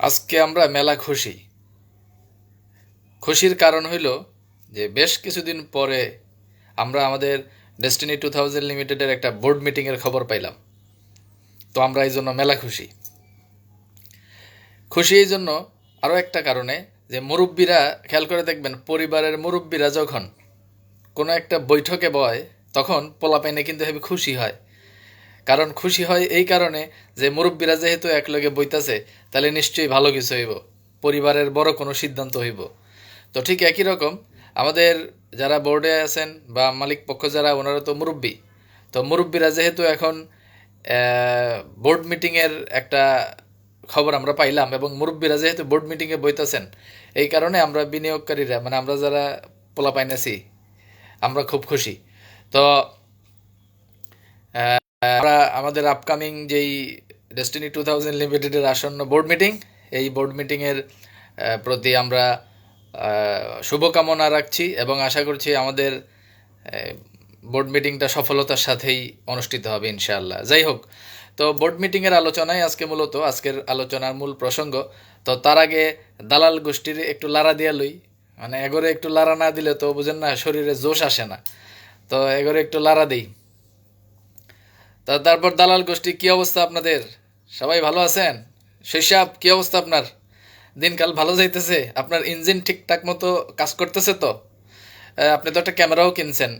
আজকে আমরা মেলা খুশি। খুশির কারণ হইল যে বেশ কিছুদিন পরে আমরা আমাদের ডেস্টিনি 2000 লিমিটেডের একটা বোর্ড মিটিংয়ের খবর পাইলাম। তো আমরা এই জন্য মেলা খুশি। খুশি এই জন্য আরও একটা কারণে যে মুরব্বীরা, খেয়াল করে দেখবেন, পরিবারের মুরব্বীরা যখন কোনো একটা বৈঠকে বয় তখন পোলাপাইনে কিন্তু হেবি খুশি হয়। কারণ খুশি হয় এই কারণে যে মুরব্বীরা যেহেতু একলগে বইতাছে, তাহলে নিশ্চয়ই ভালো কিছু হইব, পরিবারের বড় কোনো সিদ্ধান্ত হইব। তো ঠিক একই রকম আমাদের যারা বোর্ডে আছেন বা মালিক পক্ষ যারা, ওনারা তো মুরব্বী। তো মুরব্বীরা যেহেতু এখন বোর্ড মিটিংয়ের একটা খবর আমরা পাইলাম এবং মুরব্বীরা যেহেতু বোর্ড মিটিংয়ে বইতেছেন, এই কারণে আমরা বিনিয়োগকারীরা, মানে আমরা যারা পোলা পাইনাছি, আমরা খুব খুশি। তো আমরা আমাদের আপকামিং যেই ডেস্টিনি 2000 লিমিটেডের আসন্ন বোর্ড মিটিং, এই বোর্ড মিটিংয়ের প্রতি আমরা শুভকামনা রাখছি এবং আশা করছি আমাদের বোর্ড মিটিংটা সফলতার সাথেই অনুষ্ঠিত হবে ইনশাআল্লাহ। যাই হোক, তো বোর্ড মিটিংয়ের আলোচনায় আজকে মূলত আজকের আলোচনার মূল প্রসঙ্গ। তো তার আগে দালাল গোষ্ঠীর একটু লাড়া দিয়া লই, মানে এগোরে একটু লাড়া না দিলে তো বুঝেন না, শরীরে জোশ আসে না। তো এগোরে একটু লাড়া দিই। তারপর দালাল গোষ্ঠী, কি অবস্থা আপনাদের? সবাই ভালো আছেন? শৈশব, কি অবস্থা আপনার? দিনকাল ভালো যাইতেছে? আপনার ইঞ্জিন ঠিকঠাক মতো কাজ করতেছে তো? আপনি তো একটা ক্যামেরাও কিনছেন,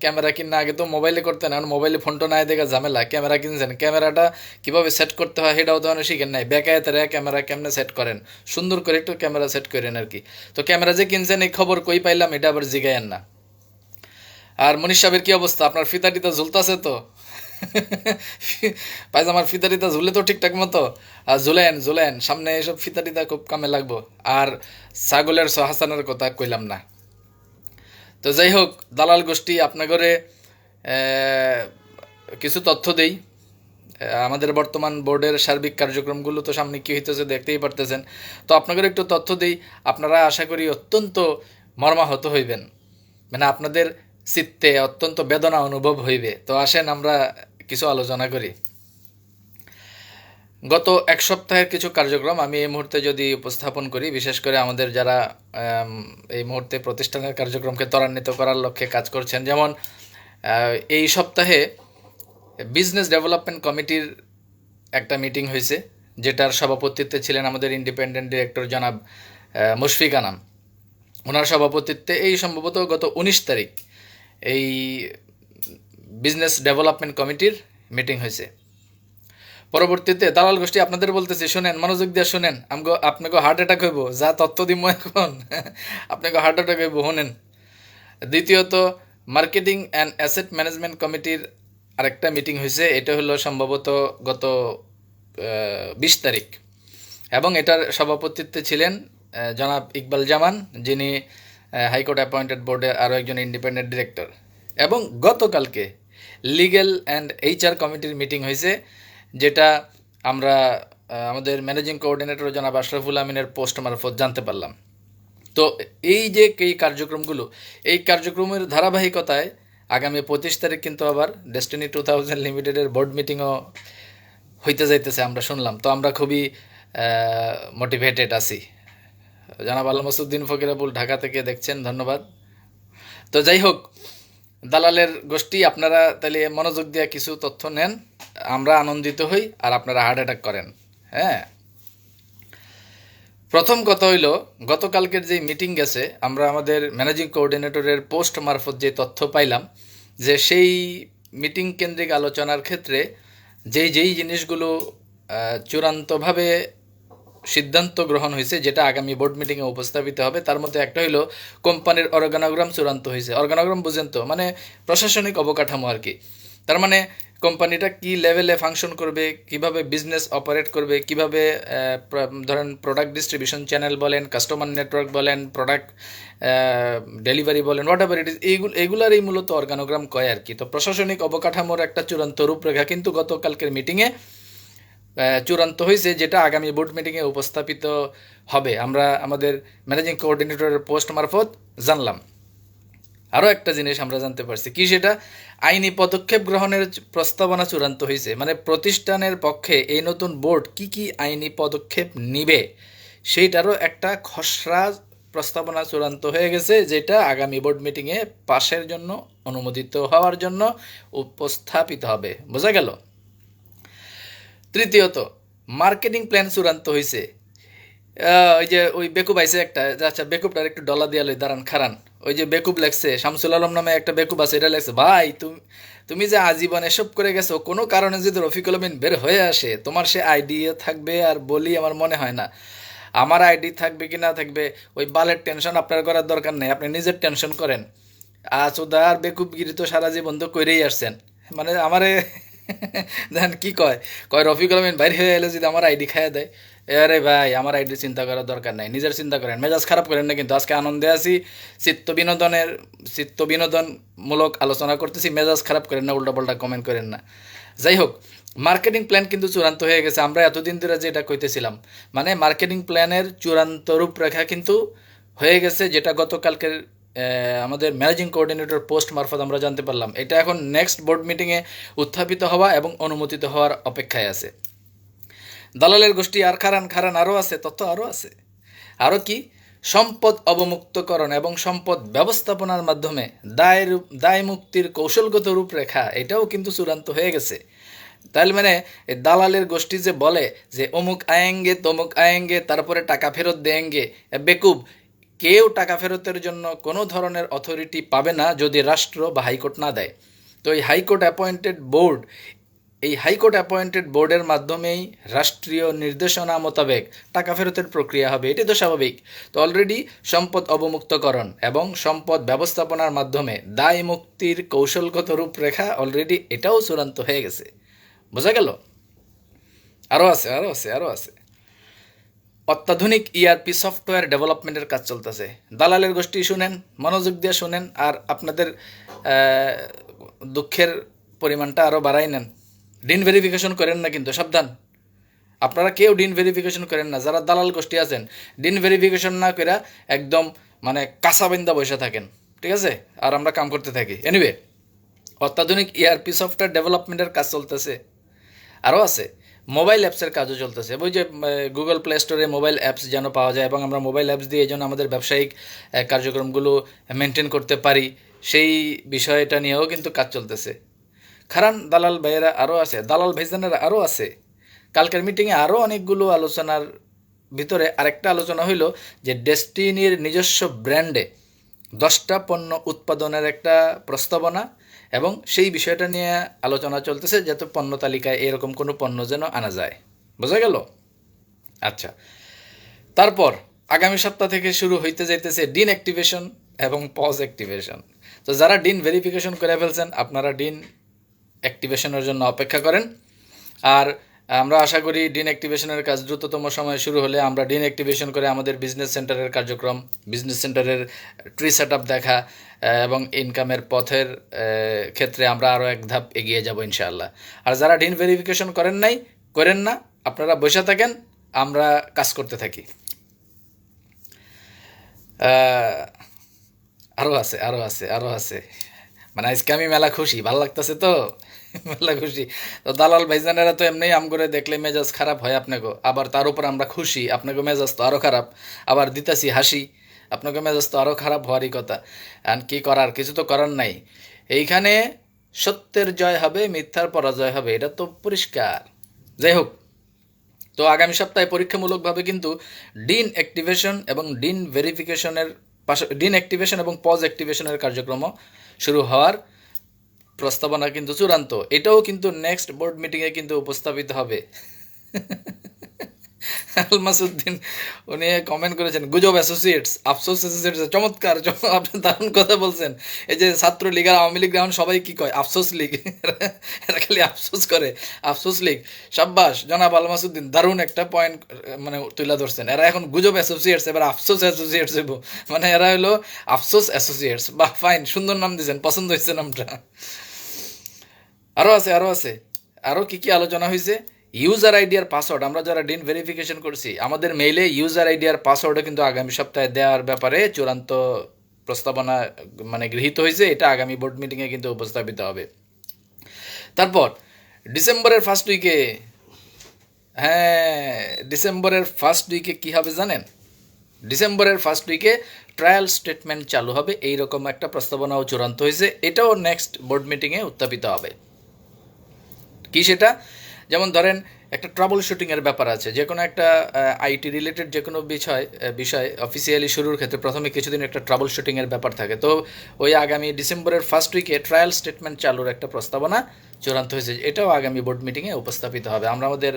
ক্যামেরা কিনা আগে তো মোবাইলে করতেন, এখন মোবাইলে ফোনটো নাই দেখা ঝামেলা। ক্যামেরা কিনছেন, ক্যামেরাটা কিভাবে সেট করতে হয় সেটাও তো অনেক শিখেন নাই। বেকায় তারা ক্যামেরা কেমনে সেট করেন, সুন্দর করে একটু ক্যামেরা সেট করেন আর কি। তো ক্যামেরা যে কিনছেন এই খবর কই পাইলাম, এটা আবার জিগায়েন না। আর মনীষ সাহেবের কি অবস্থা? আপনার ফিতা টিতা ঝুলতাছে তো? পায়জামার ফিতা টিতা ঝুলে তো ঠিকঠাক মতো? আর ঝুলেন ঝুলেন, সামনে এসব ফিতা টিতা খুব কামে লাগবো। আর ছাগলের সহাসানের কথা কইলাম না। তো যাই হোক, দালাল গোষ্ঠী আপনাগরে কিছু তথ্য দেই। আমাদের বর্তমান বোর্ডের সার্বিক কার্যক্রমগুলো তো সামনে কী হইতেছে দেখতেই পারতেছেন। তো আপনাদের একটু তথ্য দিই, আপনারা আশা করি অত্যন্ত মর্মাহত হইবেন, মানে আপনাদের চিত্তে অত্যন্ত বেদনা অনুভব হইবে। তো আসেন আমরা কিছু আলোচনা করি। গত এক সপ্তাহের কিছু কার্যক্রম আমি এই মুহূর্তে যদি উপস্থাপন করি, বিশেষ করে আমাদের যারা এই মুহূর্তে প্রতিষ্ঠানের কার্যক্রমকে ত্বরান্বিত করার লক্ষ্যে কাজ করছেন। যেমন এই সপ্তাহে বিজনেস ডেভেলপমেন্ট কমিটির একটা মিটিং হয়েছে, যেটার সভাপতিত্বে ছিলেন আমাদের ইন্ডিপেন্ডেন্ট ডিরেক্টর জনাব মুশফিক আনাম। ওনার সভাপতিত্বে এই সম্ভবত গত 19 তারিখ এই বিজনেস ডেভেলপমেন্ট কমিটির মিটিং হয়েছে। পরবর্তীতে দালাল গোষ্ঠী আপনাদের বলতেছি, শোনেন, মনোযোগ দিয়ে শোনেন, আপনাকে হার্ট অ্যাটাক হইব, যা তথ্য দিব এখন আপনাকে হার্ট অ্যাটাক হইব, শোনেন। দ্বিতীয়ত, মার্কেটিং অ্যান্ড অ্যাসেট ম্যানেজমেন্ট কমিটির আরেকটা মিটিং হয়েছে, এটা হলো সম্ভবত গত 20 তারিখ, এবং এটার সভাপতিত্বে ছিলেন জনাব ইকবাল জামান, যিনি হাইকোর্ট অ্যাপয়েন্টেড বোর্ডের আরও একজন ইন্ডিপেন্ডেন্ট ডিরেক্টর। এবং গতকালকে লিগ্যাল অ্যান্ড এইচআর কমিটির মিটিং হয়েছে, যেটা আমরা আমাদের ম্যানেজিং কোঅর্ডিনেটর জনাব আশরাফুল আমিনের পোস্ট মারফত জানতে পারলাম। তো এই যে এই কার্যক্রমগুলো, এই কার্যক্রমের ধারাবাহিকতায় আগামী 25 তারিখ কিন্তু আবার ডেস্টিনি 2000 লিমিটেডের বোর্ড মিটিংও হইতে যাইতেছে আমরা শুনলাম। তো আমরা খুবই মোটিভেটেড আছি। জনাব আল মাসুদ্দিন ফকিরাবুল ঢাকা থেকে দেখছেন, ধন্যবাদ। তো যাই হোক, দালালের গোষ্ঠী আপনারা তাহলে মনোযোগ দিয়ে কিছু তথ্য নেন, আমরা আনন্দিত হই আর আপনারা হার্ট অ্যাটাক করেন। হ্যাঁ, প্রথম কথা হইল, গতকালকের যে মিটিং গেছে, আমরা আমাদের ম্যানেজিং কোঅর্ডিনেটরের পোস্ট মারফত যে তথ্য পাইলাম, যে সেই মিটিং কেন্দ্রিক আলোচনার ক্ষেত্রে যেই জিনিসগুলো চূড়ান্তভাবে সিদ্ধান্ত গ্রহণ হয়েছে, যেটা আগামী বোর্ড মিটিংয়ে উপস্থাপিত হবে, তার মধ্যে একটা হইল কোম্পানির অর্গানোগ্রাম চূড়ান্ত হয়েছে। অর্গানোগ্রাম বুঝেন তো, মানে প্রশাসনিক অবকাঠামো আর কি। তার মানে কোম্পানিটা কি লেভেলে ফাংশন করবে, কিভাবে বিজনেস অপারেট করবে, কিভাবে ধরেন প্রোডাক্ট ডিস্ট্রিবিউশন চ্যানেল বলেন, কাস্টমার নেটওয়ার্ক বলেন, প্রোডাক্ট ডেলিভারি বলেন, হোয়াট এভার ইট ইজ, এইগুলারই মূলত অর্গানোগ্রাম কয় আর কি। তো প্রশাসনিক অবকাঠামোর একটা চূড়ান্ত রূপরেখা কিন্তু গতকালকের মিটিংয়ে চূড়ান্ত হয়েছে, যেটা আগামী বোর্ড মিটিংয়ে উপস্থাপিত হবে, আমরা আমাদের ম্যানেজিং কোঅর্ডিনেটরের পোস্ট মারফত জানলাম। আরও একটা জিনিস আমরা জানতে পারছি কি, সেটা আইনি পদক্ষেপ গ্রহণের প্রস্তাবনা চূড়ান্ত হয়েছে। মানে প্রতিষ্ঠানের পক্ষে এই নতুন বোর্ড কি কি আইনি পদক্ষেপ নিবে সেইটারও একটা খসড়া প্রস্তাবনা চূড়ান্ত হয়ে গেছে, যেটা আগামী বোর্ড মিটিংয়ে পাশের জন্য, অনুমোদিত হওয়ার জন্য উপস্থাপিত হবে। বোঝা গেল? তৃতীয়ত, মার্কেটিং প্ল্যান চূড়ান্ত হয়েছে। ওই যে ওই বেকুব আইছে একটা, আচ্ছা বেকুবটার একটু ডলা দিয়া লই, দাঁড়ান খারান। ওই যে বেকুব লেখছে, শামসুল আলম নামে একটা বেকুব আছে, এটা লেখছে, ভাই তুমি তুমি যে আজীবন এসব করে গেছো, কোনো কারণে যদি রফিকুল আমিন বের হয়ে আসে, তোমার সে আইডি থাকবে আর বলি আমার মনে হয় না। আমার আইডি থাকবে কি না থাকবে ওই বালের টেনশন আপনার করার দরকার নেই, আপনি নিজের টেনশন করেন। আর বেকুবগিরি তো সারা জীবন তো করেই আসছেন। মানে আমারে দেখেন কি কয়, কয় রফিকুল আমিন বাইরে হয়ে এলে যদি আমার আইডি খাইয়ে দেয়। আরে ভাই, আমার আইডি চিন্তা করার দরকার নাই, নিজের চিন্তা করেন, মেজাজ খারাপ করেন না। কিন্তু আজকে আনন্দে আছি, চিত্ত বিনোদনমূলক আলোচনা করতেছি, মেজাজ খারাপ করেন না, উল্টাপাল্টা কমেন্ট করেন না। যাই হোক, মার্কেটিং প্ল্যান কিন্তু চূড়ান্ত হয়ে গেছে। আমরা এতদিন ধরে যেটা কইতেছিলাম, মানে মার্কেটিং প্ল্যানের চূড়ান্ত রূপরেখা কিন্তু হয়ে গেছে, যেটা গতকালকের আমাদের ম্যানেজিং কোঅর্ডিনেটর পোস্ট মারফত আমরা জানতে পারলাম। এটা এখন নেক্সট বোর্ড মিটিংয়ে উত্থাপিত হওয়া এবং অনুমোদিত হওয়ার অপেক্ষায় আছে। দালালের গোষ্ঠী আর খারান আরও আছে, তথ্য আরও আছে। আরও কি, সম্পদ অবমুক্তকরণ এবং সম্পদ ব্যবস্থাপনার মাধ্যমে দায় মুক্তির কৌশলগত রূপরেখা, এটাও কিন্তু চূড়ান্ত হয়ে গেছে। তাহলে মানে দালালের গোষ্ঠী যে বলে যে অমুক আয়েঙ্গে তমুক আয়েঙ্গে, তারপরে টাকা ফেরত দেঙ্গে, বেকুব, কেউ টাকা ফেরতের জন্য কোনো ধরনের অথরিটি পাবে না যদি রাষ্ট্র বা হাইকোর্ট না দেয়। তো এই হাইকোর্ট অ্যাপয়েন্টেড বোর্ডের মাধ্যমেই রাষ্ট্রীয় নির্দেশনা মোতাবেক টাকা ফেরতের প্রক্রিয়া হবে, এটি তো স্বাভাবিক। তো অলরেডি সম্পদ অবমুক্তকরণ এবং সম্পদ ব্যবস্থাপনার মাধ্যমে দায় মুক্তির কৌশলগত রূপরেখা অলরেডি এটাও চূড়ান্ত হয়ে গেছে। বোঝা গেল? আরও আছে। অত্যাধুনিক ইআরপি সফটওয়্যার ডেভেলপমেন্টের কাজ চলতেছে। দালালের গোষ্ঠী শুনেন, মনোযোগ দিয়ে শুনেন, আর আপনাদের দুঃখের পরিমাণটা আরও বাড়াই নেন। ডিন ভেরিফিকেশন করেন না কিন্তু, সাবধান। আপনারা কেউ ডিন ভেরিফিকেশন করেন না, যারা দালাল গোষ্ঠী আছেন, ডিন ভেরিফিকেশন না করে একদম মানে কাঁচাবিন্দা বসে থাকেন, ঠিক আছে? আর আমরা কাম করতে থাকি। এনিওয়ে, অত্যাধুনিক ইআরপি সফটওয়্যার ডেভেলপমেন্টের কাজ চলতেছে। আরও আছে, মোবাইল অ্যাপসের কাজও চলতেছে। ওই যে গুগল প্লে স্টোরে মোবাইল অ্যাপস যেন পাওয়া যায় এবং আমরা মোবাইল অ্যাপস দিয়ে এই জন্য আমাদের ব্যবসায়িক কার্যক্রমগুলো মেনটেন করতে পারি, সেই বিষয়টা নিয়েও কিন্তু কাজ চলতেছে। খারান দালাল ভাইয়েরা আরও আছে, দালাল ভাইজানেরা আরও আছে। কালকের মিটিংয়ে আরও অনেকগুলো আলোচনার ভিতরে আরেকটা আলোচনা হইল যে ডেস্টিনির নিজস্ব ব্র্যান্ডে 10টা পণ্য উৎপাদনের একটা প্রস্তাবনা, এবং সেই বিষয়টা নিয়ে আলোচনা চলতেছে যাতে পণ্য তালিকায় এরকম কোনো পণ্য যেন আনা যায়। বোঝা গেল? আচ্ছা, তারপর আগামী সপ্তাহ থেকে শুরু হইতে যাইতেছে ডিন অ্যাক্টিভেশন এবং পজ অ্যাক্টিভেশন। তো যারা ডিন ভেরিফিকেশন করে ফেলছেন, আপনারা ডিন অ্যাক্টিভেশনের জন্য অপেক্ষা করেন। আর আমরা আশা করি ডিন অ্যাক্টিভেশনের কাজ দ্রুততম সময়ে শুরু হলে আমরা ডিন অ্যাক্টিভেশন করে আমাদের বিজনেস সেন্টারের কার্যক্রম, বিজনেস সেন্টারের ট্রি সেট আপ দেখা এবং ইনকামের পথের ক্ষেত্রে আমরা আরও এক ধাপ এগিয়ে যাব ইনশাআল্লাহ। আর যারা ডিন ভেরিফিকেশন করেন না, আপনারা বসে থাকেন, আমরা কাজ করতে থাকি। আরও আছে। মানে আজকে আমি মেলা খুশি, ভালো লাগতেছে তো, মেলা খুশি। তো দালাল ভাইজানেরা তো এমনি আম করে দেখলে মেজাজ খারাপ হয় আপনাকে, আবার তার উপর আমরা খুশি, আপনাকে মেজাজ তো আরও খারাপ। আবার দিতাছি হাসি, আপনাকে মেজাজ তো আরও খারাপ হওয়ারই কথা। আর কি করার, কিছু তো করার নাই। এইখানে সত্যের জয় হবে, মিথ্যার পরাজয় হবে, এটা তো পরিষ্কার। যাই হোক, তো আগামী সপ্তাহে পরীক্ষামূলকভাবে কিন্তু ডিন অ্যাক্টিভেশন এবং ডিন অ্যাক্টিভেশন এবং পজ অ্যাক্টিভেশনের কার্যক্রম শুরু হওয়ার প্রস্তাবনা কিন্তু চূড়ান্ত। এটাও কিন্তু নেক্সট বোর্ড মিটিংয়ে কিন্তু উপস্থাপিত হবে। আলমাসুদ্দিন উনি কমেন্ট করেছেন, গুজব অ্যাসোসিয়েটস, আফসোস অ্যাসোসিয়েটস, চমৎকার, আপনি দারুণ কথা বলছেন। এই যে ছাত্রলীগ আর আওয়ামী লীগ এখন সবাই কি কয়, আফসোস লীগ, এরা খালি আফসোস করে, আফসোস লীগ। সাব্বাস জনাব আলমাসুদ্দিন, দারুণ একটা পয়েন্ট মানে তুলে ধরছেন। এরা এখন গুজব অ্যাসোসিয়েটস, এবার আফসোস অ্যাসোসিয়েটস হইব, মানে এরা হলো আফসোস অ্যাসোসিয়েটস। বাহ, ফাইন, সুন্দর নাম দিয়েছেন, পছন্দ হয়েছে নামটা। আরও কি কি আলোচনা হয়েছে? ইউজার আইডি আর পাসওয়ার্ড, আমরা যারা ডিন ভেরিফিকেশন করছি, আমাদের মেইলে ইউজার আইডি আর পাসওয়ার্ডও কিন্তু আগামী সপ্তাহে দেওয়ার ব্যাপারে চূড়ান্ত প্রস্তাবনা মানে গৃহীত হয়েছে, এটা আগামী বোর্ড মিটিংয়ে কিন্তু উপস্থাপিত হবে। তারপর ডিসেম্বরের ফার্স্ট উইকে, হ্যাঁ ডিসেম্বরের ফার্স্ট উইকে কী হবে জানেন? ডিসেম্বরের ফার্স্ট উইকে ট্রায়াল স্টেটমেন্ট চালু হবে, এইরকম একটা প্রস্তাবনাও চূড়ান্ত হয়েছে। এটাও নেক্সট বোর্ড মিটিংয়ে উত্থাপিত হবে। কি সেটা? যেমন ধরেন একটা ট্রাবল শুটিংয়ের ব্যাপার আছে, যে কোনো একটা আইটি রিলেটেড যে কোনো বিষয় অফিসিয়ালি শুরুর ক্ষেত্রে প্রথমে কিছুদিন একটা ট্রাবল শুটিংয়ের ব্যাপার থাকে। তো ওই আগামী ডিসেম্বরের ফার্স্ট উইকে ট্রায়াল স্টেটমেন্ট চালুর একটা প্রস্তাবনা চূড়ান্ত হয়েছে, এটাও আগামী বোর্ড মিটিংয়ে উপস্থাপিত হবে। আমরা আমাদের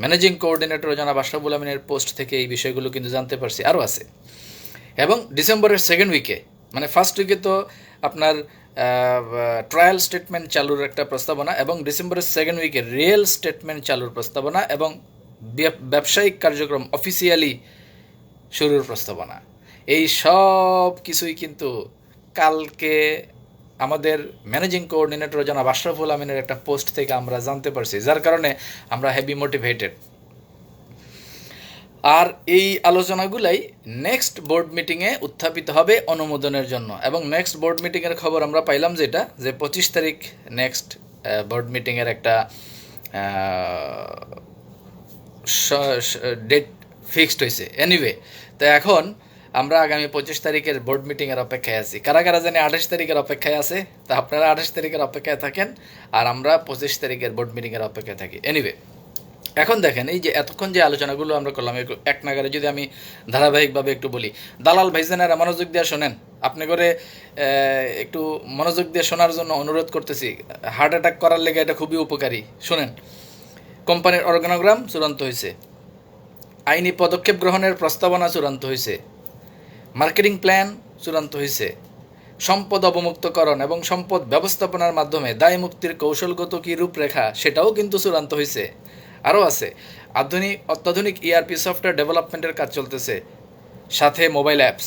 ম্যানেজিং কোঅর্ডিনেটর জনাব আশরাফুল আমিনের পোস্ট থেকে এই বিষয়গুলো কিন্তু জানতে পারছি, আরও আছে। এবং ডিসেম্বরের সেকেন্ড উইকে, মানে ফার্স্ট উইকে তো আপনার ট্রায়াল স্টেটমেন্ট চালুর একটা প্রস্তাবনা, এবং ডিসেম্বরের সেকেন্ড উইকে রিয়েল স্টেটমেন্ট চালুর প্রস্তাবনা এবং ব্যবসায়িক কার্যক্রম অফিসিয়ালি শুরুর প্রস্তাবনা। এই সব কিছুই কিন্তু কালকে আমাদের ম্যানেজিং কোঅর্ডিনেটর জনাব আশরাফুল আমিনের একটা পোস্ট থেকে আমরা জানতে পারছি, যার কারণে আমরা হেভি মোটিভেটেড। আর এই আলোচনাগুলাই নেক্সট বোর্ড মিটিংয়ে উত্থাপিত হবে অনুমোদনের জন্য। এবং নেক্সট বোর্ড মিটিংয়ের খবর আমরা পাইলাম যেটা, যে 25 তারিখ নেক্সট বোর্ড মিটিংয়ের একটা ডেট ফিক্সড হয়েছে। এনিওয়ে, তো এখন আমরা আগামী 25 তারিখের বোর্ড মিটিংয়ের অপেক্ষায় আছি। কারা কারা জানি 28 তারিখের অপেক্ষায় আছে, তা আপনারা 28 তারিখের অপেক্ষায় থাকেন, আর আমরা 25 তারিখের বোর্ড মিটিংয়ের অপেক্ষায় থাকি। এনিওয়ে, এখন দেখেন এই যে এতক্ষণ যে আলোচনাগুলো আমরা করলাম, এক নাগারে যদি আমি ধারাবাহিকভাবে একটু বলি, দালাল ভাইজানেরা মনোযোগ দিয়ে শোনেন, আপনি করে একটু মনোযোগ দিয়ে শোনার জন্য অনুরোধ করতেছি। হার্ট অ্যাটাক করার লেগে এটা খুবই উপকারী। শোনেন, কোম্পানির অর্গানোগ্রাম চূড়ান্ত হয়েছে, আইনি পদক্ষেপ গ্রহণের প্রস্তাবনা চূড়ান্ত হয়েছে, মার্কেটিং প্ল্যান চূড়ান্ত হয়েছে, সম্পদ অবমুক্তকরণ এবং সম্পদ ব্যবস্থাপনার মাধ্যমে দায় মুক্তির কৌশলগত কী রূপরেখা সেটাও কিন্তু চূড়ান্ত হয়েছে। আরও আছে, অত্যাধুনিক ইআরপি সফটওয়্যার ডেভেলপমেন্টের কাজ চলতেছে, সাথে মোবাইল অ্যাপস,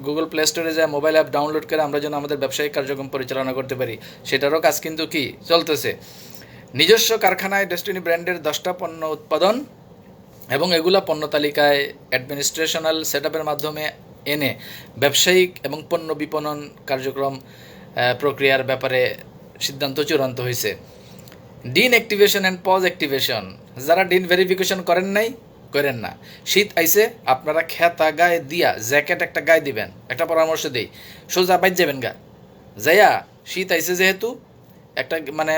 গুগল প্লে স্টোরে যায় মোবাইল অ্যাপ ডাউনলোড করে আমরা যেন আমাদের ব্যবসায়িক কার্যক্রম পরিচালনা করতে পারি, সেটারও কাজ কিন্তু কি চলতেছে। নিজস্ব কারখানায় ডেস্টিনি ব্র্যান্ডের 10টা পণ্য উৎপাদন এবং এগুলা পণ্য তালিকায় অ্যাডমিনিস্ট্রেশনাল সেটআপের মাধ্যমে এনে ব্যবসায়িক এবং পণ্য বিপণন কার্যক্রম প্রক্রিয়ার ব্যাপারে সিদ্ধান্ত চূড়ান্ত হয়েছে। Dean activation and pause activation, যারা ডিন ভেরিফিকেশন করেন নাই করেন না, শীত আইসে আপনারা খেতা গায়ে দিয়া জ্যাকেট একটা গায়ে দিবেন। একটা পরামর্শ দেই, সোজা বাইর যাবেন গা যাইয়া, শীত আইসে যেহেতু একটা মানে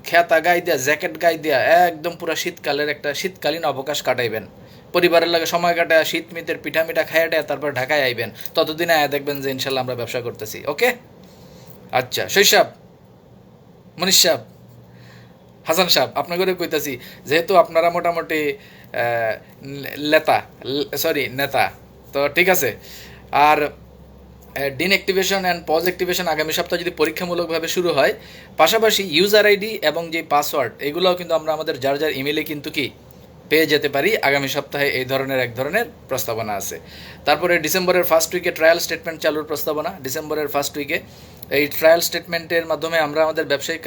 খেতা গায়ে দিয়া জ্যাকেট গায়ে দিয়া একদম পুরো শীতকালের একটা শীতকালীন অবকাশ কাটাইবেন, পরিবারের লাগে সময় কাটায় শীত মিতের পিঠা মিঠা খাইয়াটায় তারপর ঢাকায় আইবেন। ততদিনে আয়া দেখবেন যে ইনশাল্লাহ আমরা ব্যবসা করতেছি। ওকে, আচ্ছা শৈশব, মনীষ সাহেব, হাসান সাহেব, আপনাকে কইতাছি, যেহেতু আপনারা মোটামুটি নেতা, তো ঠিক আছে। আর ডিন অ্যাক্টিভেশন অ্যান্ড পজ অ্যাক্টিভেশন আগামী সপ্তাহে যদি পরীক্ষামূলকভাবে শুরু হয়, পাশাপাশি ইউজার আইডি এবং যে পাসওয়ার্ড এগুলোও কিন্তু আমরা আমাদের যার যার ইমেলে কিন্তু কি পেয়ে যেতে পারি। আগামী সপ্তাহে এই ধরনের এক ধরনের প্রস্তাবনা আছে। তারপরে ডিসেম্বরের ফার্স্ট উইকে ট্রায়াল স্টেটমেন্ট চালুর প্রস্তাবনা। ডিসেম্বরের ফার্স্ট উইকে এই ট্রায়াল স্টেটমেন্টের মাধ্যমে আমরা আমাদের ব্যবসায়িক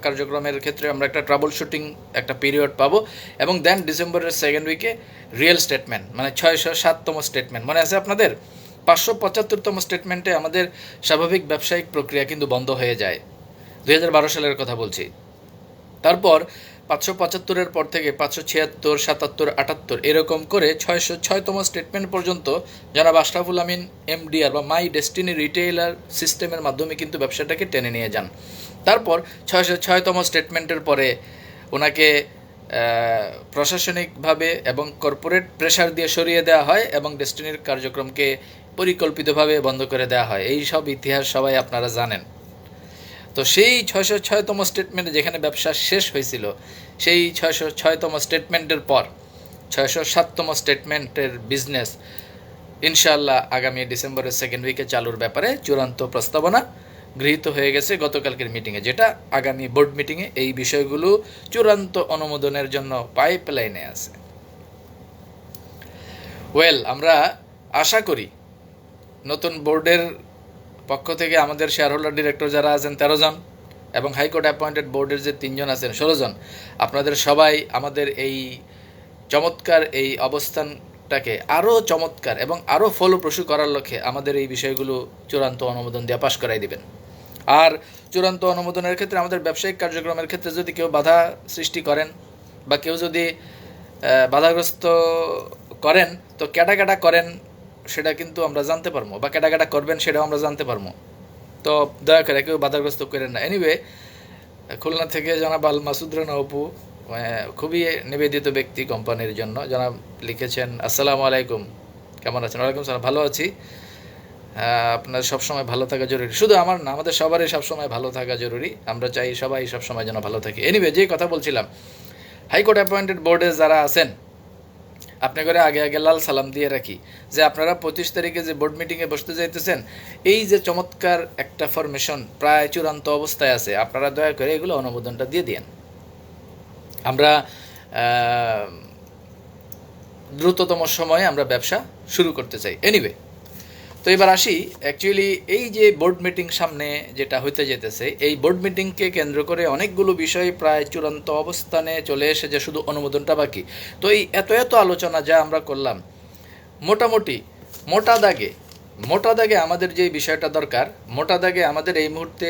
কার্যক্রমের ক্ষেত্রে আমরা একটা ট্রাবল শুটিং একটা পিরিয়ড পাবো। এবং দেন ডিসেম্বরের সেকেন্ড উইকে রিয়েল স্টেটমেন্ট, মানে 607তম স্টেটমেন্ট, মনে আছে আপনাদের? 575তম স্টেটমেন্টে আমাদের স্বাভাবিক ব্যবসায়িক প্রক্রিয়া কিন্তু বন্ধ হয়ে যায়, 2012 সালের কথা বলছি। তারপর 575-এর পর থেকে 576, 77, 78 এরকম করে 606তম স্টেটমেন্ট পর্যন্ত জনাব আশরাফুল আমিন এমডিআর বা মাই ডেস্টিনি রিটেইলার সিস্টেমের মাধ্যমে কিন্তু ব্যবসাটাকে টেনে নিয়ে যান। তারপর 606তম স্টেটমেন্টের পরে ওনাকে প্রশাসনিকভাবে এবং কর্পোরেট প্রেশার দিয়ে সরিয়ে দেওয়া হয় এবং ডেস্টিনির কার্যক্রমকে পরিকল্পিতভাবে বন্ধ করে দেওয়া হয়। এই সব ইতিহাস সবাই আপনারা জানেন। তো সেই 606তম স্টেটমেন্টে যেখানে ব্যবসা শেষ হয়েছিল, সেই 606তম স্টেটমেন্টের পর 607তম স্টেটমেন্টের বিজনেস ইনশাআল্লাহ আগামী ডিসেম্বরের সেকেন্ড উইকে চালুর ব্যাপারে চূড়ান্ত প্রস্তাবনা গৃহীত হয়ে গেছে গতকালকের মিটিংয়ে, যেটা আগামী বোর্ড মিটিংয়ে এই বিষয়গুলো চূড়ান্ত অনুমোদনের জন্য পাইপলাইনে আছে। আমরা আশা করি নতুন বোর্ডের পক্ষ থেকে আমাদের শেয়ার হোল্ডার ডিরেক্টর যারা আছেন 13 জন এবং হাইকোর্ট অ্যাপয়েন্টেড বোর্ডের যে 3 জন আছেন 16 জন, আপনাদের সবাই আমাদের এই চমৎকার এই অবস্থান বোর্ডটাকে আরও চমৎকার এবং আরও ফলপ্রসূ করার লক্ষ্যে আমাদের এই বিষয়গুলো চূড়ান্ত অনুমোদন দিয়ে পাশ করাই দিবেন। আর চূড়ান্ত অনুমোদনের ক্ষেত্রে আমাদের ব্যবসায়িক কার্যক্রমের ক্ষেত্রে যদি কেউ বাধা সৃষ্টি করেন বা কেউ যদি বাধাগ্রস্ত করেন, তো ক্যাটা ক্যাটা করেন সেটা কিন্তু আমরা জানতে পারবো, বা ক্যাটা ক্যাটা করবেন সেটাও আমরা জানতে পারবো। তো দয়া করে কেউ বাধাগ্রস্ত করেন না। এনিওয়ে, খুলনা থেকে জনাব আল মাসুদ রানা অপু, খুবই নিবেদিত ব্যক্তি কোম্পানির জন্য, জনাব লিখেছেন, আসসালামু আলাইকুম, কেমন আছেন? ওয়ালাইকুম সালাম, ভালো আছি। আপনার সবসময় ভালো থাকা জরুরি। শুধু আমার না, আমাদের সবারই সবসময় ভালো থাকা জরুরি। আমরা চাই সবাই সবসময় যেন ভালো থাকি। এনিওয়ে, যেই কথা বলছিলাম, হাইকোর্ট অ্যাপয়েন্টেড বোর্ডে যারা আছেন, আপনি করে আগে আগে লাল সালাম দিয়ে রাখি যে আপনারা 25 তারিখে যে বোর্ড মিটিংয়ে বসতে যাইতেছেন, এই যে চমৎকার একটা ফরমেশন প্রায় চূড়ান্ত অবস্থায় আছে, আপনারা দয়া করে এগুলো অনুমোদনটা দিয়ে দিন। আমরা দ্রুততম সময়ে আমরা ব্যবসা শুরু করতে চাই। এনিওয়ে, তো এবার আসি, অ্যাকচুয়ালি এই যে বোর্ড মিটিং সামনে যেটা হইতে যেতেছে, এই বোর্ড মিটিংকে কেন্দ্র করে অনেকগুলো বিষয় প্রায় চূড়ান্ত অবস্থানে চলে এসে শুধু অনুমোদনটা বাকি। তো এই এত আলোচনা যা আমরা করলাম, মোটামুটি মোটা দাগে আমাদের যে বিষয়টা দরকার, মোটা দাগে আমাদের এই মুহূর্তে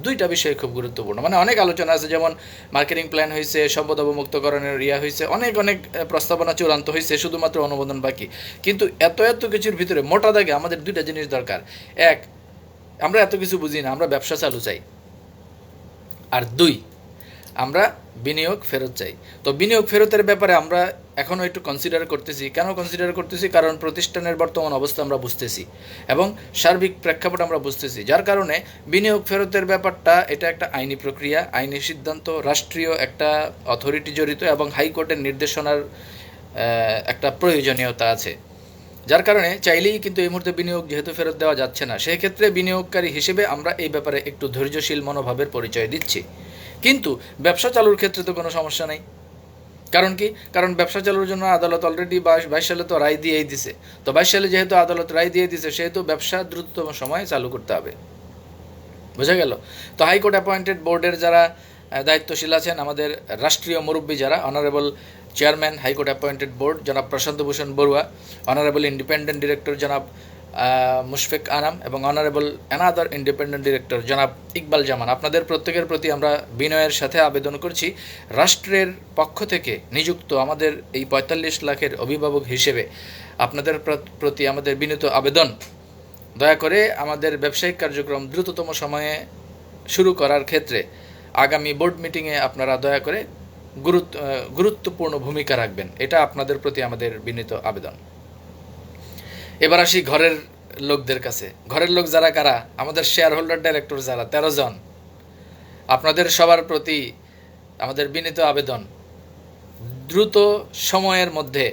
দুইটা বিষয় খুব গুরুত্বপূর্ণ। মানে অনেক আলোচনা আছে, যেমন মার্কেটিং প্ল্যান হয়েছে, সম্পদ অবমুক্তকরণের হয়েছে, অনেক প্রস্তাবনা চূড়ান্ত হয়েছে, শুধুমাত্র অনুমোদন বাকি। কিন্তু এত কিছুর ভিতরে মোটা দাগে আমাদের দুইটা জিনিস দরকার। এক, আমরা এত কিছু বুঝি না, আমরা ব্যবসা চালু চাই। আর দুই, আমরা বিনিয়োগ ফেরত চাই। তো বিনিয়োগ ফেরতের ব্যাপারে আমরা এখনও একটু কনসিডার করতেছি। কেন কনসিডার করতেছি? কারণ প্রতিষ্ঠানের বর্তমান অবস্থা আমরা বুঝতেছি এবং সার্বিক প্রেক্ষাপট আমরা বুঝতেছি, যার কারণে বিনিয়োগ ফেরতের ব্যাপারটা এটা একটা আইনি প্রক্রিয়া, আইনি সিদ্ধান্ত, রাষ্ট্রীয় একটা অথরিটি জড়িত এবং হাইকোর্টের নির্দেশনার একটা প্রয়োজনীয়তা আছে। যার কারণে চাইলেই কিন্তু এই মুহূর্তে বিনিয়োগ যেহেতু ফেরত দেওয়া যাচ্ছে না, সেই ক্ষেত্রে বিনিয়োগকারী হিসেবে আমরা এই ব্যাপারে একটু ধৈর্যশীল মনোভাবের পরিচয় দিচ্ছি। কিন্তু ব্যবসা চালুর ক্ষেত্রে তো কোনো সমস্যা নেই। কারণ কি? কারণ ব্যবসা চালুর জন্য আদালত অলরেডি 22 সালে তো রায় দিয়েই দিছে। তো 22 সালে যেহেতু আদালত রায় দিয়ে দিছে, সেহেতু ব্যবসা দ্রুততম সময়ে চালু করতে হবে। বোঝা গেল? তো হাইকোর্ট অ্যাপয়েন্টেড বোর্ডের যারা দায়িত্বশীল আছেন, আমাদের রাষ্ট্রীয় মুরব্বী যারা, honourable chairman high court appointed board জনাব প্রশান্ত ভূষণ বড়ুয়া, অনারেবল ইন্ডিপেন্ডেন্ট ডিরেক্টর জনাব মুশফিক আনাম এবং অনারেবল অ্যানাদার ইন্ডিপেন্ডেন্ট ডিরেক্টর জনাব ইকবাল জামান, আপনাদের প্রত্যেকের প্রতি আমরা বিনয়ের সাথে আবেদন করছি, রাষ্ট্রের পক্ষ থেকে নিযুক্ত আমাদের এই 45 লাখের অভিভাবক হিসেবে আপনাদের প্রতি আমাদের বিনীত আবেদন, দয়া করে আমাদের ব্যবসায়িক কার্যক্রম দ্রুততম সময়ে শুরু করার ক্ষেত্রে আগামী বোর্ড মিটিংয়ে আপনারা দয়া করে গুরুত্বপূর্ণ ভূমিকা রাখবেন। এটা আপনাদের প্রতি আমাদের বিনীত আবেদন। এবার আসি ঘরের লোকদের কাছে। ঘরের লোক যারা কারা? আমাদের শেয়ার হোল্ডার ডাইরেক্টর যারা 13 জন, আপনাদের সবার প্রতি আমাদের বিনীত আবেদন, দ্রুত সময়ের মধ্যে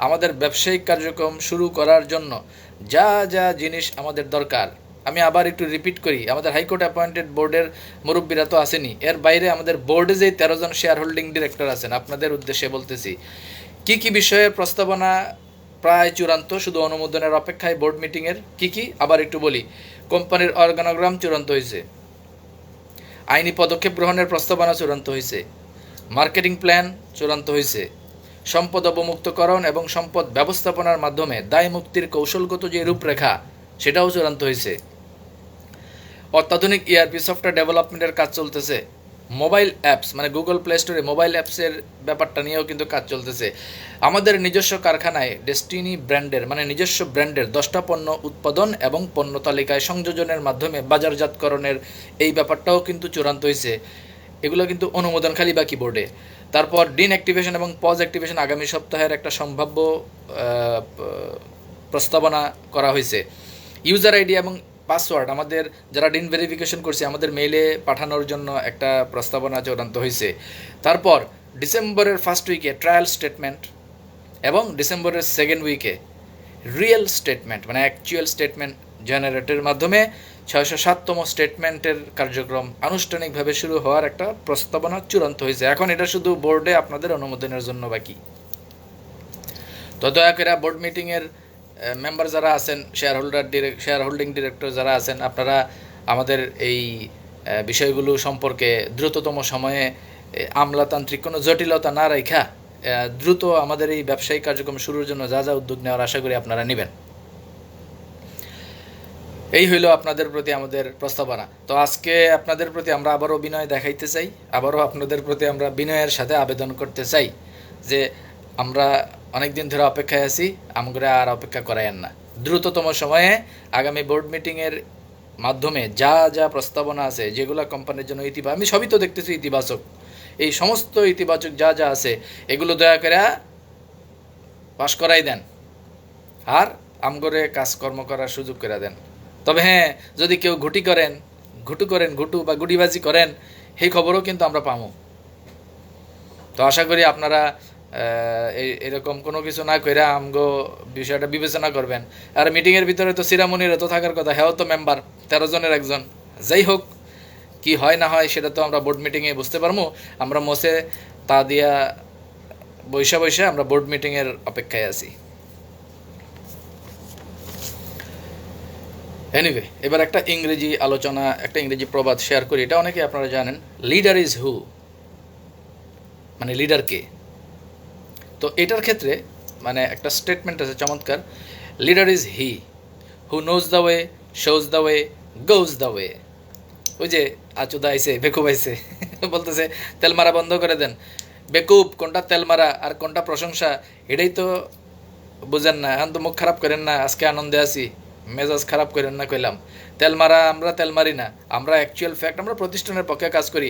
আমাদের ব্যবসায়িক কার্যক্রম শুরু করার জন্য যা যা জিনিস আমাদের দরকার, আমি আবার একটু রিপিট করি, আমাদের হাইকোর্ট অ্যাপয়েন্টেড বোর্ডের মুরব্বীরা তো আসেনি, এর বাইরে আমাদের বোর্ডে যেই 13 জন শেয়ার হোল্ডিং ডিরেক্টর আছেন, আপনাদের উদ্দেশ্যে বলতেছি, কি বিষয়ের প্রস্তাবনা প্রায় চূড়ান্ত, শুধু অনুমোদনের অপেক্ষায় বোর্ড মিটিংয়ের কি আবার একটু বলি। কোম্পানির অর্গানোগ্রাম চূড়ান্ত হয়েছে, আইনি পদক্ষেপ গ্রহণের প্রস্তাবনা চূড়ান্ত হয়েছে, মার্কেটিং প্ল্যান চূড়ান্ত হয়েছে, সম্পদ অবমুক্তকরণ এবং সম্পদ ব্যবস্থাপনার মাধ্যমে দায় মুক্তির কৌশলগত যে রূপরেখা, সেটাও চূড়ান্ত হয়েছে, অত্যাধুনিক ERP সফটওয়্যার ডেভেলপমেন্টের কাজ চলতেছে, মোবাইল অ্যাপস মানে গুগল প্লে স্টোরে মোবাইল অ্যাপসের ব্যাপারটা নিয়েও কিন্তু কাজ চলতেছে, আমাদের নিজস্ব কারখানায় ডেস্টিনি ব্র্যান্ডের মানে নিজস্ব ব্র্যান্ডের 10টা পণ্য উৎপাদন এবং পণ্য তালিকায় সংযোজনের মাধ্যমে বাজারজাতকরণের এই ব্যাপারটাও কিন্তু চূড়ান্ত হয়েছে। এগুলো কিন্তু অনুমোদন খালি বাকি বোর্ডে। তারপর ডিন অ্যাক্টিভেশন এবং পজ অ্যাক্টিভেশন আগামী সপ্তাহের একটা সম্ভাব্য প্রস্তাবনা করা হয়েছে। ইউজার আইডি এবং পাসওয়ার্ড আমাদের যারা ডিন ভেরিফিকেশন করছে আমাদের মেইলে পাঠানোর জন্য একটা প্রস্তাবনা চূড়ান্ত হয়েছে। তারপর ডিসেম্বরের ফার্স্ট উইকে ট্রায়াল স্টেটমেন্ট এবং ডিসেম্বরের সেকেন্ড উইকে রিয়েল স্টেটমেন্ট মানে অ্যাকচুয়াল স্টেটমেন্ট জেনারেটের মাধ্যমে 607তম স্টেটমেন্টের কার্যক্রম আনুষ্ঠানিকভাবে শুরু হওয়ার একটা প্রস্তাবনা চূড়ান্ত হয়েছে। এখন এটা শুধু বোর্ডে আপনাদের অনুমোদনের জন্য বাকি। তো দয়া করে বোর্ড মিটিংয়ের মেম্বার যারা আছেন, শেয়ার হোল্ডিং ডিরেক্টর যারা আছেন, আপনারা আমাদের এই বিষয়গুলো সম্পর্কে দ্রুততম সময়ে আমলাতান্ত্রিক কোনো জটিলতা না রাখা দ্রুত আমাদের এই ব্যবসায়িক কার্যক্রম শুরুর জন্য যা যা উদ্যোগ নেওয়ার আশা করি আপনারা নেবেন। এই হইল আপনাদের প্রতি আমাদের প্রস্তাবনা। তো আজকে আপনাদের প্রতি আমরা আবারও বিনয় দেখাইতে চাই, আবারও আপনাদের প্রতি আমরা বিনয়ের সাথে আবেদন করতে চাই যে আমরা অনেক দিন ধরে অপেক্ষায় আছি, আমরা আর অপেক্ষা করাইয়েন না। দ্রুততম সময়ে আগামী বোর্ড মিটিংয়ের মাধ্যমে যা যা প্রস্তাবনা আছে, যেগুলো কোম্পানির জন্য ইতিবাচক, আমি সবই তো দেখতেছি ইতিবাচক, এই সমস্ত ইতিবাচক যা যা আছে এগুলো দয়া করে পাশ করাই দেন আর আমগরে কাজকর্ম করার সুযোগ করে দেন। তবে হ্যাঁ, যদি কেউ ঘুটু বা গুটিবাজি করেন, সেই খবরও কিন্তু আমরা পাবো। তো আশা করি আপনারা এরকম কোনো কিছু না করে আমগো বিষয়টা বিবেচনা করবেন। আর মিটিংয়ের ভিতরে তো সিরামনিরও তো থাকার কথা, হ্যাঁ তো মেম্বার 13 জনের একজন। যাই হোক, কি হয় না হয় সেটা তো আমরা বোর্ড মিটিংয়ে বুঝতে পারবো। আমরা মোসে তা দিয়া বৈশা আমরা বোর্ড মিটিংয়ের অপেক্ষায় আছি। এনিওয়ে, এবার একটা ইংরেজি আলোচনা, একটা ইংরেজি প্রবাদ শেয়ার করি। এটা অনেকে আপনারা জানেন, লিডার ইজ হু, মানে লিডার কে। তো এটার ক্ষেত্রে মানে একটা স্টেটমেন্ট আছে চমৎকার, leader is he who knows the way, shows the way, goes the way. ওই যে আচুদা আইসে, বেকুব আইসে, বলতেছে তেল মারা বন্ধ করে দেন। বেকুব কোনটা তেল মারা আর কোনটা প্রশংসা এটাই তো বুঝেন না। এখন তো মুখ খারাপ করেন না, আজকে আনন্দে আছি, মেজাজ খারাপ করেন না কইলাম। তেল মারা, আমরা তেল মারি না, আমরা অ্যাকচুয়াল ফ্যাক্ট আমরা প্রতিষ্ঠানের পক্ষে কাজ করি।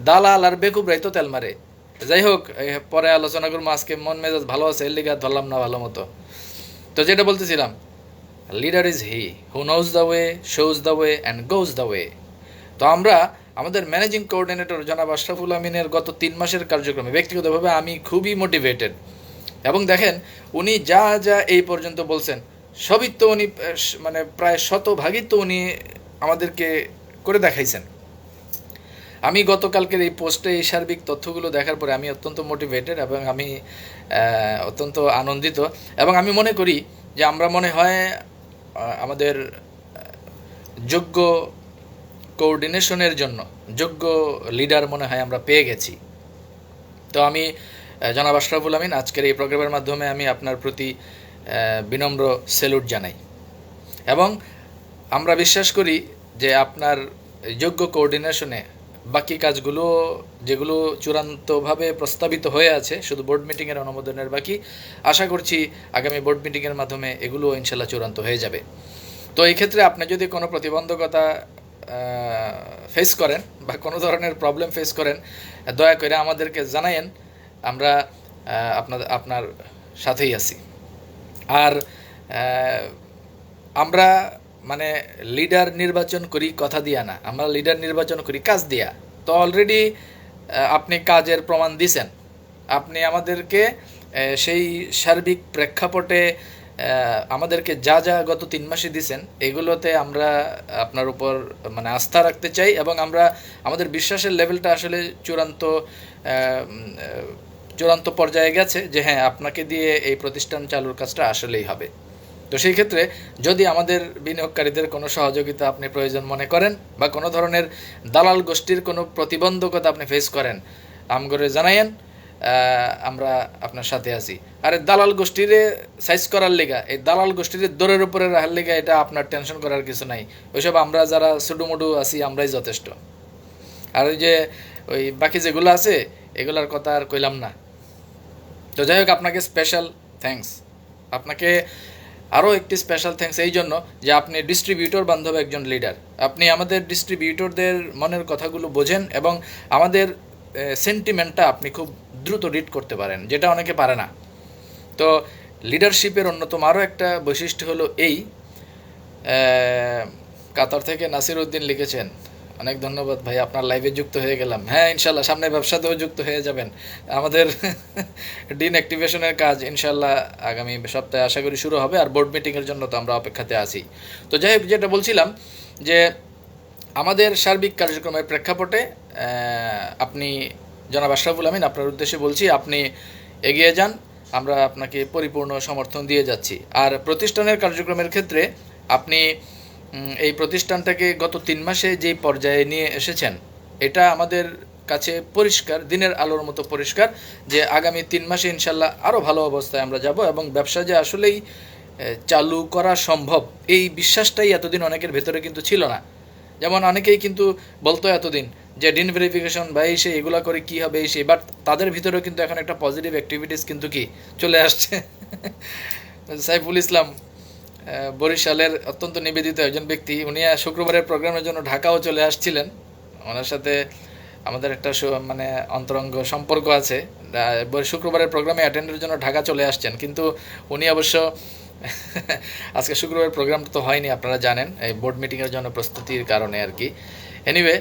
দালাল আর বেকুবরাই তো তেল মারে। যাই হোক, পরে আলোচনা করবো, আজকে মন মেজাজ ভালো আছে, এর লিগা ধরলাম না ভালো মতো। তো যেটা বলতেছিলাম, leader is he who knows the way, shows the way and goes the way. তো আমরা আমাদের ম্যানেজিং কোঅর্ডিনেটর জনাব আশরাফুল আমিনের গত 3 মাসের কার্যক্রমে ব্যক্তিগতভাবে আমি খুবই মোটিভেটেড। এবং দেখেন, উনি যা যা এই পর্যন্ত বলছেন সবই তো উনি মানে প্রায় শতভাগই তো উনি আমাদেরকে করে দেখাইছেন। আমি গতকালকের এই পোস্টে এই সার্বিক তথ্যগুলো দেখার পরে আমি অত্যন্ত মোটিভেটেড এবং আমি অত্যন্ত আনন্দিত। এবং আমি মনে করি যে আমরা মনে হয় আমাদের যোগ্য কোঅর্ডিনেশনের জন্য যোগ্য লিডার মনে হয় আমরা পেয়ে গেছি। তো আমি জনাব আশরাফুল আমিন, আজকের এই প্রোগ্রামের মাধ্যমে আমি আপনার প্রতি বিনম্র স্যালুট জানাই। এবং আমরা বিশ্বাস করি যে আপনার যোগ্য কোঅর্ডিনেশনে বাকি কাজগুলো যেগুলো চূড়ান্তভাবে প্রস্তাবিত হয়ে আছে, শুধু বোর্ড মিটিংয়ের অনুমোদনের বাকি, আশা করছি আগামী বোর্ড মিটিংয়ের মাধ্যমে এগুলো ইনশাল্লাহ চূড়ান্ত হয়ে যাবে। তো এই ক্ষেত্রে আপনি যদি কোনো প্রতিবন্ধকতা ফেস করেন বা কোনো ধরনের প্রবলেম ফেস করেন, দয়া করে আমাদেরকে জানায়েন, আমরা আপনার সাথেই আছি। আর আমরা মানে লিডার নির্বাচন করি কথা দিয়া না, আমরা লিডার নির্বাচন করি কাজ দিয়া। তো অলরেডি আপনি কাজের প্রমাণ দিছেন, আপনি আমাদেরকে সেই সার্বিক প্রেক্ষাপটে আমাদেরকে যা যা গত 3 মাসে দিছেন, এগুলোতে আমরা আপনার উপর মানে আস্থা রাখতে চাই। এবং আমরা আমাদের বিশ্বাসের লেভেলটা আসলে চূড়ান্ত পর্যায়ে গেছে যে হ্যাঁ, আপনাকে দিয়ে এই প্রতিষ্ঠান চালুর কাজটা আসলেই হবে। তো সেই ক্ষেত্রে যদি আমাদের বিনিয়োগকারীদের কোনো সহযোগিতা আপনি প্রয়োজন মনে করেন বা কোনো ধরনের দালাল গোষ্ঠীর কোনো প্রতিবন্ধকতা আপনি ফেস করেন, আমগরে জানাইয়েন, আমরা আপনার সাথে আছি। আর দালাল গোষ্ঠীরে সাইজ করার লিগা, এই দালাল গোষ্ঠীর দৌড়ের উপরে রাখার লিগা এটা আপনার টেনশন করার কিছু নাই। ওইসব আমরা যারা সুডুমুডু আছি আমরাই যথেষ্ট। আর ওই যে ওই বাকি যেগুলো আছে এগুলার কথা আর কইলাম না। তো যাই হোক, আপনাকে স্পেশাল থ্যাঙ্কস, আপনাকে আরও একটি স্পেশাল থ্যাঙ্কস এই জন্য যে আপনি ডিস্ট্রিবিউটর বান্ধব একজন লিডার। আপনি আমাদের ডিস্ট্রিবিউটরদের মনের কথাগুলো বোঝেন এবং আমাদের সেন্টিমেন্টটা আপনি খুব দ্রুত রিড করতে পারেন, যেটা অনেকে পারে না। তো লিডারশিপের অন্যতম আরও একটা বৈশিষ্ট্য হলো এই, কাতার থেকে নাসির উদ্দিন লিখেছেন, অনেক ধন্যবাদ ভাই, আপনার লাইভে যুক্ত হয়ে গেলাম। হ্যাঁ, ইনশাল্লাহ সামনে ব্যবসাতেও যুক্ত হয়ে যাবেন। আমাদের ডিন অ্যাক্টিভেশনের কাজ ইনশাল্লাহ আগামী সপ্তাহে আশা করি শুরু হবে। আর বোর্ড মিটিংয়ের জন্য তো আমরা অপেক্ষাতে আছি। তো যাই হোক, যেটা বলছিলাম যে আমাদের সার্বিক কার্যক্রমের প্রেক্ষাপটে আপনি জনাব আশরাফুল আমিন, আপনার উদ্দেশ্যে বলছি, আপনি এগিয়ে যান, আমরা আপনাকে পরিপূর্ণ সমর্থন দিয়ে যাচ্ছি। আর প্রতিষ্ঠানের কার্যক্রমের ক্ষেত্রে আপনি এই প্রতিষ্ঠানটাকে গত 3 মাসে যেই পর্যায়ে নিয়ে এসেছেন, এটা আমাদের কাছে পরিষ্কার, দিনের আলোর মতো পরিষ্কার যে আগামী 3 মাসে ইনশাল্লাহ আরও ভালো অবস্থায় আমরা যাব এবং ব্যবসা যে আসলেই চালু করা সম্ভব, এই বিশ্বাসটাই এতদিন অনেকের ভেতরে কিন্তু ছিল না। যেমন অনেকেই কিন্তু বলতো এতদিন যে ডিন ভেরিফিকেশন বা এই সে এগুলো করে কী হবে এই সেই, বাট তাদের ভিতরেও কিন্তু এখন একটা পজিটিভ অ্যাক্টিভিটিস কিন্তু কি চলে আসছে। সাইফুল ইসলাম বরিশালের অত্যন্ত নিবেদিত একজন ব্যক্তি, উনি শুক্রবারের প্রোগ্রামের জন্য ঢাকাও চলে আসছিলেন। ওনার সাথে আমাদের একটা মানে অন্তরঙ্গ সম্পর্ক আছে। শুক্রবারের প্রোগ্রামে অ্যাটেন্ডের জন্য ঢাকা চলে আসছেন, কিন্তু উনি অবশ্য আজকে শুক্রবারের প্রোগ্রামটা তো হয়নি, আপনারা জানেন, এই বোর্ড মিটিংয়ের জন্য প্রস্তুতির কারণে আর কি। এনিওয়ে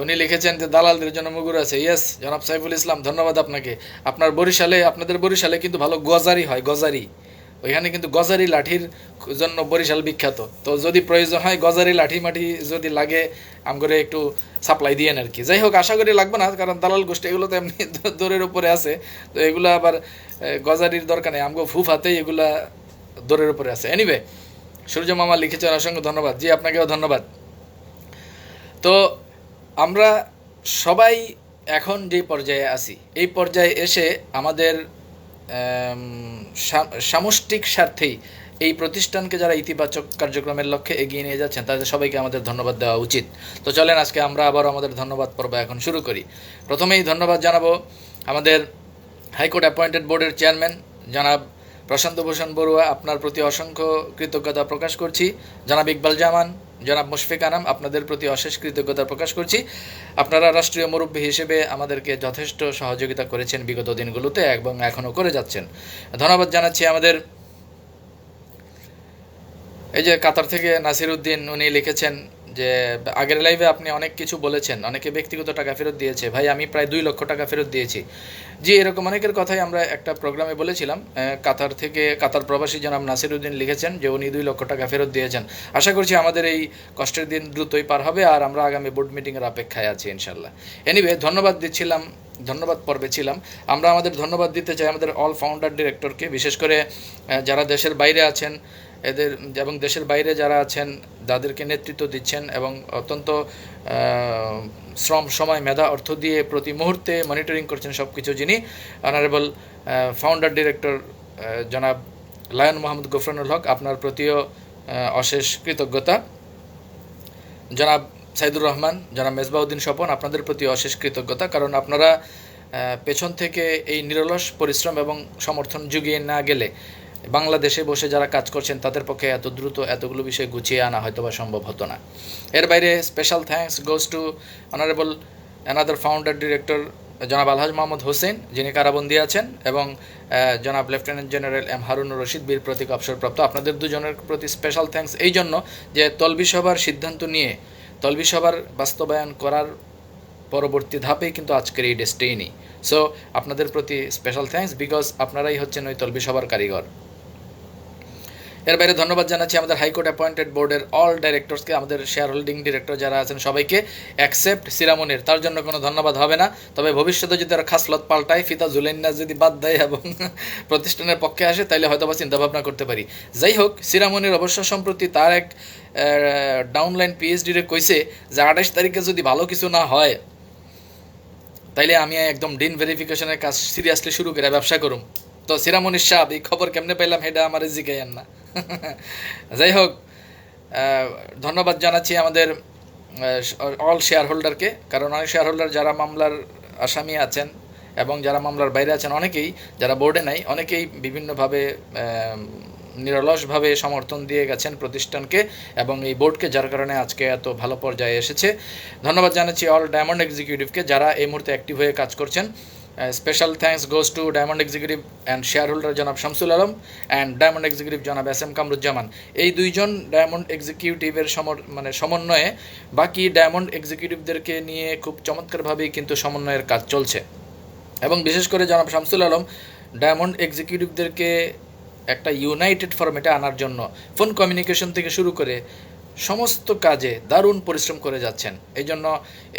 উনি লিখেছেন যে দালালদের জন্য মুগুর আছে। ইয়েস জনাব সাইফুল ইসলাম, ধন্যবাদ আপনাকে। আপনাদের বরিশালে কিন্তু ভালো গজারি হয়, গজারি, ওইখানে কিন্তু গজারি লাঠির জন্য বরিশাল বিখ্যাত। তো যদি প্রয়োজন হয় গজারি লাঠি মাঠি যদি লাগে আমগরে একটু সাপ্লাই দিয়েন আর কি। যাই হোক, আশা করি লাগবে না, কারণ দালাল গোষ্ঠী এগুলো তো এমনি দৌড়ের উপরে আছে, তো এগুলো আবার গজারির দরকার নেই, আমগো ফুফাতেই এগুলা দৌড়ের উপরে আছে। এনিওয়ে সূর্য মামা লিখেছেন, অসংখ্য ধন্যবাদ। জি আপনাকেও ধন্যবাদ। তো আমরা সবাই এখন যে পর্যায়ে আছি, এই পর্যায়ে এসে আমাদের সামষ্টিক স্বার্থেই এই প্রতিষ্ঠানকে যারা ইতিবাচক কার্যক্রমের লক্ষ্যে এগিয়ে নিয়ে যাচ্ছেন তাদের সবাইকে আমাদের ধন্যবাদ দেওয়া উচিত। তো চলেন আজকে আমরা আবার আমাদের ধন্যবাদ পর্ব এখন শুরু করি। প্রথমেই ধন্যবাদ জানাবো আমাদের হাইকোর্ট অ্যাপয়েন্টেড বোর্ডের চেয়ারম্যান জনাব প্রশান্ত ভূষণ বড়ুয়া, আপনার প্রতি অসংখ্য কৃতজ্ঞতা প্রকাশ করছি। জনাব ইকবাল জামান, জনাব মুশফিক আনাম, আপনাদের প্রতি অশেষ কৃতজ্ঞতা প্রকাশ করছি। আপনারা রাষ্ট্রীয় মুরব্বী হিসেবে আমাদেরকে যথেষ্ট সহযোগিতা করেছেন বিগত দিনগুলোতে এবং এখনও করে যাচ্ছেন। ধন্যবাদ জানাচ্ছি আমাদের এই যে কাতার থেকে নাসির উদ্দিন, উনি লিখেছেন যে আগের লাইভে আপনি অনেক কিছু বলেছেন, অনেকে ব্যক্তিগত টাকা ফেরত দিয়েছে। ভাই আমি প্রায় 2 লক্ষ টাকা ফেরত দিয়েছি। জি এরকম অনেকের কথাই আমরা একটা প্রোগ্রামে বলেছিলাম। কাতার প্রবাসী জনাব নাসির উদ্দিন লিখেছেন যে উনি 2 লক্ষ টাকা ফেরত দিয়েছেন। আশা করছি আমাদের এই কষ্টের দিন দ্রুতই পার হবে আর আমরা আগামী বোর্ড মিটিংয়ের অপেক্ষায় আছি ইনশাল্লাহ। এনিওয়ে ধন্যবাদ পর্বে ছিলাম। আমরা আমাদের ধন্যবাদ দিতে চাই আমাদের অল ফাউন্ডার ডিরেক্টরকে, বিশেষ করে যারা দেশের বাইরে আছেন এবং দেশের বাইরে যারা আছেন তাদেরকে নেতৃত্ব দিচ্ছেন এবং অত্যন্ত শ্রম সময় মেধা অর্থ দিয়ে প্রতি মুহূর্তে মনিটরিং করছেন সব কিছু, যিনি অনারেবল ফাউন্ডার ডিরেক্টর জনাব লায়ন মোহাম্মদ গফরানুল হক, আপনার প্রতিও অশেষ কৃতজ্ঞতা। জনাব সাইদুর রহমান, জনাব মেজবাউদ্দিন স্বপন, আপনাদের প্রতি অশেষ কৃতজ্ঞতা, কারণ আপনারা পেছন থেকে এই নিরলস পরিশ্রম এবং সমর্থন জুগিয়ে না গেলে বাংলাদেশে বসে যারা কাজ করছেন তাদের পক্ষে এত দ্রুত এতগুলো বিষয় গুছিয়ে আনা হয়তো বা সম্ভব হতো না। এর বাইরে special thanks goes to honourable another founder director জনাব আলহাজ মোহাম্মদ হোসেন, যিনি কারাবন্দী আছেন, এবং জনাব lieutenant general M Harunur Rashid, Bir Protik অবসরপ্রাপ্ত। আপনাদের দুজনের প্রতি স্পেশাল থ্যাঙ্কস এই জন্য যে তলবি সভার সিদ্ধান্ত নিয়ে তলবি সভার বাস্তবায়ন করার পরবর্তী ধাপেই কিন্তু আজকের এই ডেস্টিনি। সো আপনাদের প্রতি স্পেশাল থ্যাঙ্কস, বিকজ আপনারাই হচ্ছেন ওই তলবি সভার কারিগর। এর বাইরে ধন্যবাদ জানাচ্ছি আমাদের হাইকোর্ট অ্যাপয়েন্টেড বোর্ডের অল ডাইরেক্টরসকে, আমাদের শেয়ার হোল্ডিং ডিরেক্টর যারা আছেন সবাইকে, অ্যাকসেপ্ট সিরামনির, তার জন্য কোনো ধন্যবাদ হবে না। তবে ভবিষ্যতে যদি তারা খাসলত পাল্টায়, ফিতা জুলাইন্না যদি বাদ দেয় এবং প্রতিষ্ঠানের পক্ষে আসে, তাইলে হয়তো বা চিন্তাভাবনা করতে পারি। যাই হোক, সিরামনির অবশ্য সম্প্রতি তার এক ডাউনলাইন পিএইচডিরে কইছে যে 28 তারিখে যদি ভালো কিছু না হয় তাইলে আমি একদম ডিন ভেরিফিকেশনের কাজ সিরিয়াসলি শুরু করে ব্যবসা করুম। তো সিরামনির সাহেব এই খবর কেমনে পাইলাম এটা আমার জিজ্ঞাসেন না। যাই হোক, ধন্যবাদ জানাচ্ছি আমাদের অল শেয়ার হোল্ডারকে, কারণ অনেক শেয়ার হোল্ডার যারা মামলার আসামি আছেন এবং যারা মামলার বাইরে আছেন, অনেকেই যারা বোর্ডে নাই, অনেকেই বিভিন্নভাবে নিরলসভাবে সমর্থন দিয়ে গেছেন প্রতিষ্ঠানকে এবং এই বোর্ডকে, যার কারণে আজকে এত ভালো পর্যায়ে এসেছে। ধন্যবাদ জানাচ্ছি অল ডায়মন্ড এক্সিকিউটিভকে যারা এই মুহূর্তে অ্যাক্টিভ হয়ে কাজ করছেন। Special thanks goes to diamond executive and shareholder জনাব Shamsul Alam and diamond executive জনাব SM কামরুজ্জামান। এই দুইজন ডায়মন্ড এক্সিকিউটিভের সমন্বয়ে বাকি ডায়মন্ড এক্সিকিউটিভদেরকে নিয়ে খুব চমৎকারভাবেই কিন্তু সমন্বয়ের কাজ চলছে এবং বিশেষ করে জনাব শামসুল আলম ডায়মন্ড এক্সিকিউটিভদেরকে একটা ইউনাইটেড ফরম্যাটে আনার জন্য ফোন কমিউনিকেশন থেকে শুরু করে সমস্ত কাজে দারুণ পরিশ্রম করে যাচ্ছেন। এই জন্য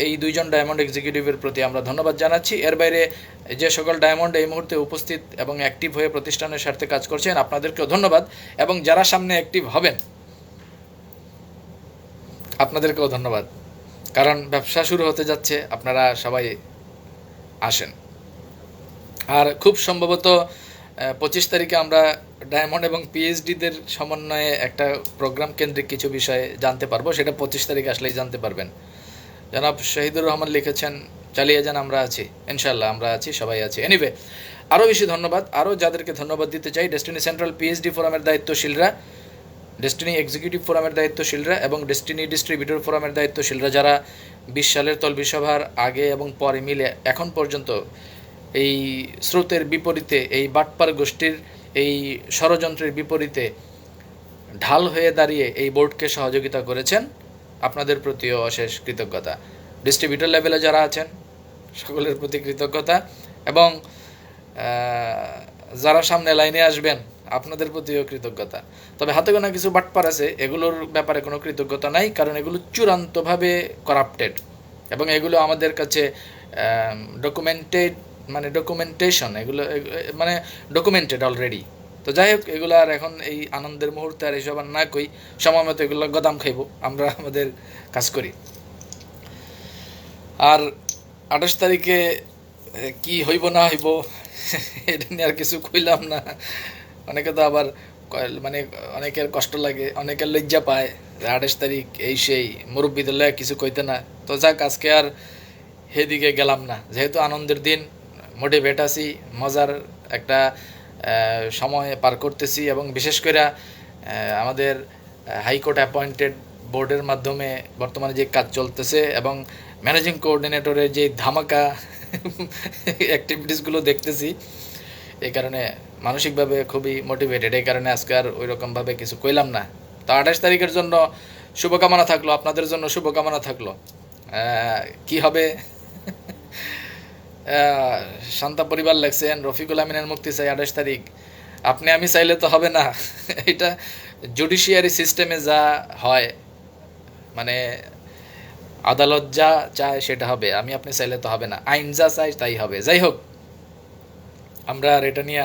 এই দুইজন ডায়মন্ড এক্সিকিউটিভের প্রতি আমরা ধন্যবাদ জানাচ্ছি। এর বাইরে যে সকল ডায়মন্ড এই মুহূর্তে উপস্থিত এবং অ্যাক্টিভ হয়ে প্রতিষ্ঠানের স্বার্থে কাজ করছেন, আপনাদেরকেও ধন্যবাদ, এবং যারা সামনে অ্যাক্টিভ হবেন আপনাদেরকেও ধন্যবাদ, কারণ ব্যবসা শুরু হতে যাচ্ছে। আপনারা সবাই আসেন। আর খুব সম্ভবত 25 তারিখে আমরা ডায়মন্ড এবং পিএইচডিদের সমন্বয়ে একটা প্রোগ্রাম কেন্দ্রিক কিছু বিষয়ে জানতে পারবো, সেটা 25 তারিখে আসলেই জানতে পারবেন। জনাব শহীদুর রহমান লিখেছেন, চালিয়ে যান, আমরা আছি, ইনশাল্লাহ আমরা আছি, সবাই আছি। এনিওয়ে, আরও বেশি ধন্যবাদ, আরও যাদেরকে ধন্যবাদ দিতে চাই, ডেস্টিনি সেন্ট্রাল পিএইচডি ফোরামের দায়িত্বশীলরা, ডেস্টিনি এক্সিকিউটিভ ফোরামের দায়িত্বশীলরা এবং ডেস্টিনি ডিস্ট্রিবিউটর ফোরামের দায়িত্বশীলরা যারা 20 সালের তলবি সভার আগে এবং পরে মিলে এখন পর্যন্ত এই স্রোতের বিপরীতে, এই বাটপার গোষ্ঠীর এই ষড়যন্ত্রের বিপরীতে ঢাল হয়ে দাঁড়িয়ে এই বোর্ডকে সহযোগিতা করেছেন, আপনাদের প্রতিও অশেষ কৃতজ্ঞতা। ডিস্ট্রিবিউটর লেভেলে যারা আছেন সকলের প্রতি কৃতজ্ঞতা, এবং যারা সামনে লাইনে আসবেন আপনাদের প্রতিও কৃতজ্ঞতা। তবে হাতে গোনা কিছু বাটপার আছে, এগুলোর ব্যাপারে কোনো কৃতজ্ঞতা নাই, কারণ এগুলো চূড়ান্তভাবে করাপ্টেড এবং এগুলো আমাদের কাছে ডকুমেন্টেশন, এগুলো মানে ডকুমেন্টেড অলরেডি। তো যাই হোক, এগুলো আর এখন এই আনন্দের মুহূর্তে আর এইসব আর না কই, সময় মতো এগুলো গদাম খাইব, আমরা আমাদের কাজ করি। আর 28 তারিখে কি হইব না হইব এটা নিয়ে আর কিছু কইলাম না। অনেকে তো আবার মানে অনেকের কষ্ট লাগে, অনেকের লজ্জা পায়, 28 তারিখ এই সেই মুরব্বীদের লয়ে কিছু কইতে না। তো যাক, আজকে আর সেদিকে গেলাম না, যেহেতু আনন্দের দিন, মোটিভেট আছি, মজার একটা সময় পার করতেছি, এবং বিশেষ করে আমাদের হাইকোর্ট অ্যাপয়েন্টেড বোর্ডের মাধ্যমে বর্তমানে যে কাজ চলতেছে এবং ম্যানেজিং কোঅর্ডিনেটরের যে ধামাকা অ্যাক্টিভিটিসগুলো দেখতেছি, এই কারণে মানসিকভাবে খুবই মোটিভেটেড। এই কারণে আজকে আর ওই রকমভাবে কিছু কইলাম না। তো 28 তারিখের জন্য শুভকামনা থাকলো, আপনাদের জন্য শুভকামনা থাকলো। কি হবে শান্তা পরিবার লেখছেন, রফিকুল আমিনের মুক্তি চাই 28 তারিখ। আপনি আমি চাইলে তো হবে না, এটা জুডিশিয়ারি সিস্টেমে যা হয়, মানে আদালত যা চায় সেটা হবে, আমি আপনি চাইলে তো হবে না, আইন যা চাই তাই হবে। যাই হোক, আমরা আর এটা নিয়ে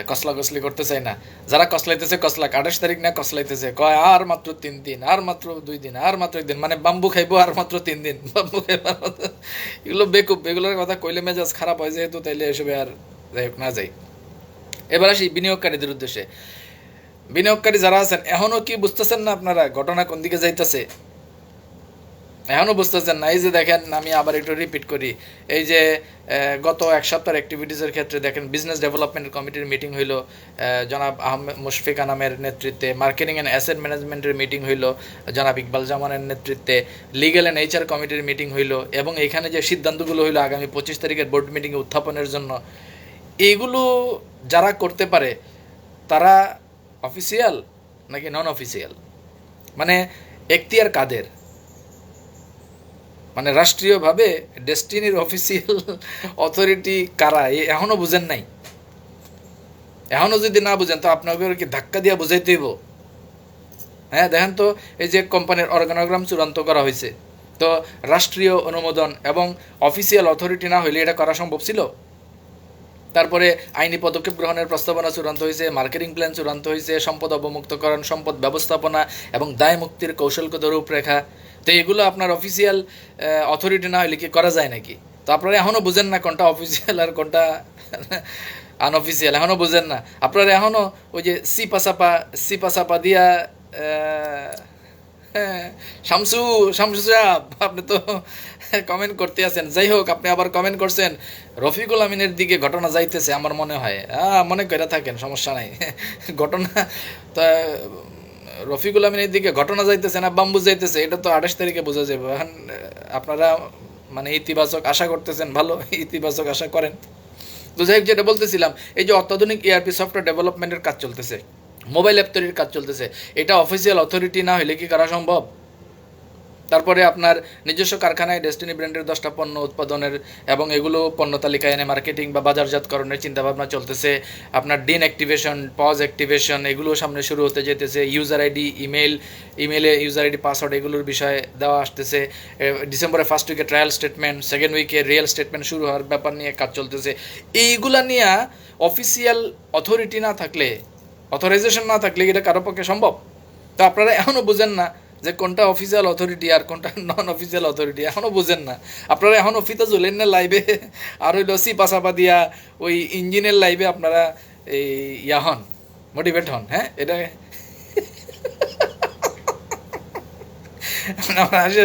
কসলাকসলি করতে চাই না। যারা কসলাইতেছে কসলাক, 28 তারিখ না কসলাইতেছে, কয় আর মাত্র 3 দিন, আর মাত্র 2 দিন, আর মাত্র 1 দিন, মানে বাম্বু খাইবো আর মাত্র 3 দিন, বাম্বু খাইবো। এগুলো বেকুব, এগুলোর কথা কইলে মেজাজ খারাপ হয় যেহেতু, তাইলে এসবে আর যাই হোক না যাই। এবার আসি বিনিয়োগকারীদের উদ্দেশ্যে। বিনিয়োগকারী যারা আছেন, এখনও কি বুঝতেছেন না আপনারা ঘটনা কোন দিকে যাইতেছে? এখনও বুঝতেছেন না? এই যে দেখেন, আমি আবার একটু রিপিট করি, এই যে গত এক সপ্তাহের অ্যাক্টিভিটিসের ক্ষেত্রে দেখেন, বিজনেস ডেভেলপমেন্ট কমিটির মিটিং হইল জনাব মুশফিক আনামের নেতৃত্বে, মার্কেটিং অ্যান্ড অ্যাসেট ম্যানেজমেন্টের মিটিং হইল জনাব ইকবাল জামানের নেতৃত্বে, লিগ্যাল অ্যান্ড এইচআর কমিটির মিটিং হইল, এবং এখানে যে সিদ্ধান্তগুলো হইলো আগামী 25 তারিখের বোর্ড মিটিংয়ে উত্থাপনের জন্য, এইগুলো যারা করতে পারে তারা অফিসিয়াল নাকি নন অফিসিয়াল? মানে এখতিয়ার কাদের? মানে রাষ্ট্রীয়ভাবে ডেস্টিনির অফিসিয়াল অথরিটি কারা, এখনও বুঝেন নাই? এখনও যদি না বুঝেন তো আপনাকে কি ধাক্কা দিয়ে বুঝাইতে হইব? হ্যাঁ, দেখেন তো, এই যে কোম্পানির অর্গানোগ্রাম চূড়ান্ত করা হয়েছে, তো রাষ্ট্রীয় অনুমোদন এবং অফিসিয়াল অথরিটি না হইলে এটা করা সম্ভব ছিল? তারপরে আইনি পদক্ষেপ গ্রহণের প্রস্তাবনা চূড়ান্ত হয়েছে, মার্কেটিং প্ল্যান চূড়ান্ত হয়েছে, সম্পদ অবমুক্তকরণ, সম্পদ ব্যবস্থাপনা এবং দায় মুক্তির কৌশলগত রূপরেখা। তো এগুলো আপনার অফিসিয়াল অথরিটি না হলে কি করা যায় নাকি? তো আপনারা এখনও বুঝেন না কোনটা অফিসিয়াল আর কোনটা আনঅফিসিয়াল, এখনও বুঝেন না? আপনারা এখনও ওই যে সিপাসাপা দিয়া হ্যাঁ, শামসু শামসু সাহেব, আপনি তো কমেন্ট করতে আছেন। যাই হোক, আপনি আবার কমেন্ট করছেন রফিকুল আমিনের দিকে ঘটনা যাইতেছে, আমার মনে হয় মনে করে থাকেন, সমস্যা নাই। ঘটনা তো রফিকুল আমিনের দিকে ঘটনা যাইতেছে না বাম্বু যাইতেছে, এটা তো 28 তারিখে বোঝা যাবে। এখন আপনারা মানে ইতিবাচক আশা করতেছেন, ভালো, ইতিবাচক আশা করেন। তো যাই হোক, যেটা বলতেছিলাম, এই যে অত্যাধুনিক ERP সফটওয়্যার ডেভেলপমেন্টের কাজ চলতেছে, মোবাইল অ্যাপ তৈরির কাজ চলতেছে, এটা অফিসিয়াল অথরিটি না হলে কি করা সম্ভব? তারপরে আপনার নিজস্ব কারখানায় ডেস্টিনি ব্র্যান্ডের 10টা পণ্য উৎপাদনের এবং এগুলো পণ্য তালিকায় এনে মার্কেটিং বা বাজারজাতকরণের চিন্তাভাবনা চলতেছে। আপনার ডিন অ্যাক্টিভেশন, পজ অ্যাক্টিভেশন, এগুলো সামনে শুরু হতে যেতেছে। ইউজার আইডি, ইমেলে ইউজার আইডি, পাসওয়ার্ড, এগুলোর বিষয়ে দেওয়া আসতেছে। ডিসেম্বরের ফার্স্ট উইকে ট্রায়াল স্টেটমেন্ট, সেকেন্ড উইকে রিয়েল স্টেটমেন্ট শুরু হওয়ার ব্যাপার নিয়ে কাজ চলতেছে। এইগুলা নিয়ে অফিসিয়াল অথরিটি না থাকলে, অথরাইজেশন না থাকলে এটা কারো পক্ষে সম্ভব? তো আপনারা এখনও বুঝেন না যে কোনটা অফিসিয়াল অথরিটি আর কোনটা নন অফিসিয়াল অথরিটি এখনও বুঝেন না আপনারা। এখনও ফিতা ঝুলেন না লাইভে, আর ওই লসি পাসাপা দিয়া ওই ইঞ্জিনের লাইভে আপনারা এই হন, মোটিভেট হন। হ্যাঁ, এটা আমার হাসি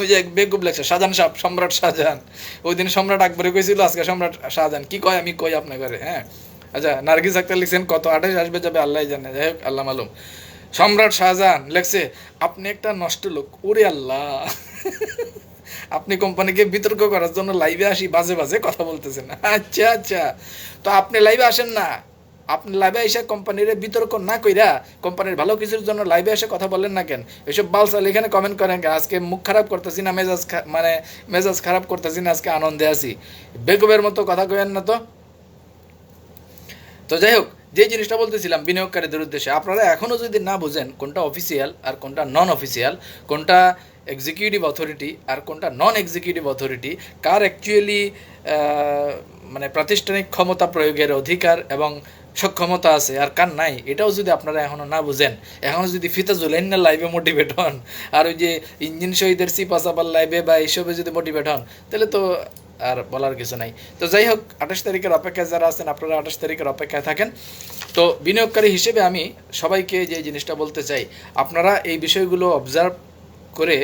ওই যে বেকুব লাগছে শাহজাহান সাহেব, সম্রাট শাহজাহান। ওই দিন সম্রাট আকবরে কইছিল, আজকে সম্রাট শাহজাহান। কি কয় আমি কই আপনার ঘরে। হ্যাঁ, আচ্ছা, নার্গিস আক্তার লিখছেন কত 28 আসবে যাবে আল্লাহ জানে, যাই হোক আল্লাহ মালুম। সম্রাট শাহজাহান লেখছে আপনি একটা নষ্ট লোক। ওরে আল্লাহ, আপনি কোম্পানিকে বিতর্ক করার জন্য লাইভে আসি বাজে বাজে কথা বলতেছেন। আচ্ছা আচ্ছা, তো আপনি লাইভে আসেন না, আপনি লাইভে এসে কোম্পানির বিতর্ক না কইরা কোম্পানির ভালো কিছুর জন্য লাইভে এসে কথা বললেন না কেন? এসব বালসাল এখানে কমেন্ট করেন কেন? আজকে মুখ খারাপ করতেছি না, মেজাজ খারাপ করতেছি না, আজকে আনন্দে আছি। বেকুবের মতো কথা কইেন না তো। তো যাই হোক, যে জিনিসটা বলতেছিলাম বিনিয়োগকারীদের উদ্দেশ্যে, আপনারা এখনও যদি না বুঝেন কোনটা অফিসিয়াল আর কোনটা নন অফিসিয়াল, কোনটা এক্সিকিউটিভ অথরিটি আর কোনটা নন এক্সিকিউটিভ অথরিটি, কার অ্যাকচুয়ালি মানে প্রাতিষ্ঠানিক ক্ষমতা প্রয়োগের অধিকার এবং সক্ষমতা আছে আর কার নাই, এটাও যদি আপনারা এখনও না বুঝেন, এখনও যদি ফিতা জুলাইন না লাইভে মোটিভেট হন, আর ওই যে ইঞ্জিন শহীদের সিপাসাপার লাইভে বা এইসবে যদি মোটিভেট হন, তাহলে তো আর বলার কিছু নাই। তো যাই হোক, 28 তারিখের অপেক্ষায় যারা আছেন আপনারা 28 তারিখের অপেক্ষায় থাকেন। তো বিনিয়োগকারী হিসেবে আমি সবাইকে যে জিনিসটা বলতে চাই, আপনারা এই বিষয়গুলো অবজার্ভ করে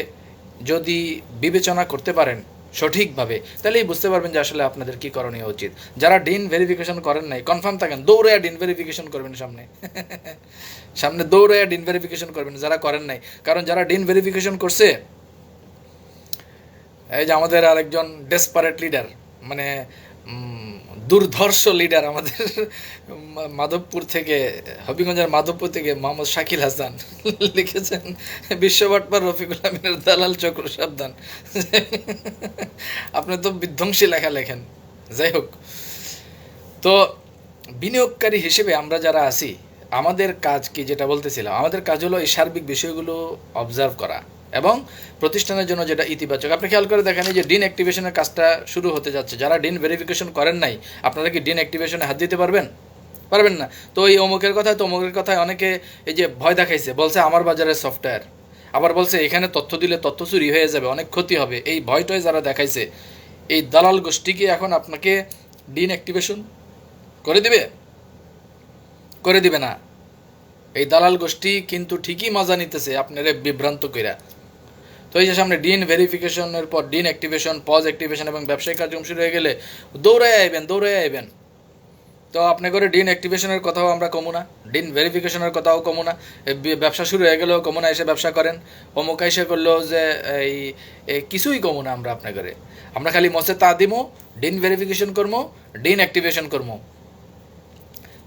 যদি বিবেচনা করতে পারেন সঠিকভাবে, তাহলেই বুঝতে পারবেন যে আসলে আপনাদের কী করণীয় উচিত। যারা ডিন ভেরিফিকেশন করেন নাই, কনফার্ম থাকেন, দৌড়ে ডিন ভেরিফিকেশন করবেন, সামনে দৌড়ে ডিন ভেরিফিকেশন করবেন যারা করেন নাই। কারণ যারা ডিন ভেরিফিকেশন করছে, এই যে আমাদের আরেকজন ডেসপারেট লিডার, মানে দুর্ধর্ষ লিডার আমাদের মাধবপুর থেকে, হবিগঞ্জের মাধবপুর থেকে মোহাম্মদ শাকিল হাসান লিখেছেন, বিশ্ববাটপার রফিকুল আমিনের দালাল চক্র সাবধান। আপনি তো বিধ্বংসী লেখা লেখেন। যাই হোক, তো বিনিয়োগকারী হিসেবে আমরা যারা আছি, আমাদের কাজ কি, যেটা বলতেছিলাম, আমাদের কাজ হলো এই সার্বিক বিষয়গুলো অবজার্ভ করা এবং প্রতিষ্ঠানের জন্য যেটা ইতিবাচক। আপনি খেয়াল করে দেখেন, এই যে ডিন অ্যাক্টিভেশনের কাজটা শুরু হতে যাচ্ছে, যারা ডিন ভেরিফিকেশন করেন নাই, আপনারা কি ডিন অ্যাক্টিভেশনে হাত দিতে পারবেন? পারবেন না। তো এই অমুকের কথায় অনেকে এই যে ভয় দেখাইছে, বলছে আমার বাজারে সফটওয়্যার, আবার বলছে এখানে তথ্য দিলে তথ্য চুরি হয়ে যাবে, অনেক ক্ষতি হবে। এই ভয়টাই যারা দেখাইছে, এই দালাল গোষ্ঠীকে এখন আপনাকে ডিন অ্যাক্টিভেশন করে দিবে না। এই দালাল গোষ্ঠী কিন্তু ঠিকই মজা নিতেছে আপনারা বিভ্রান্ত কইরা। তো এই যে সামনে ডিন ভেরিফিকেশনের পর ডিন অ্যাক্টিভেশন, পজ অ্যাক্টিভেশন এবং ব্যবসায়িক কার্যক্রম শুরু হয়ে গেলে দৌড়ে আইবেন। তো আপনি করে ডিন অ্যাক্টিভেশনের কথাও আমরা কমু না, ডিন ভেরিফিকেশনের কথাও কমু না, ব্যবসা শুরু হয়ে গেলেও কমু না, এসে ব্যবসা করেন, অমুক এসে করলেও যে এই কিছুই কমু না আমরা আপনার করে। আমরা খালি মসে তা দিমো, ডিন ভেরিফিকেশন করবো, ডিন অ্যাক্টিভেশন করবো,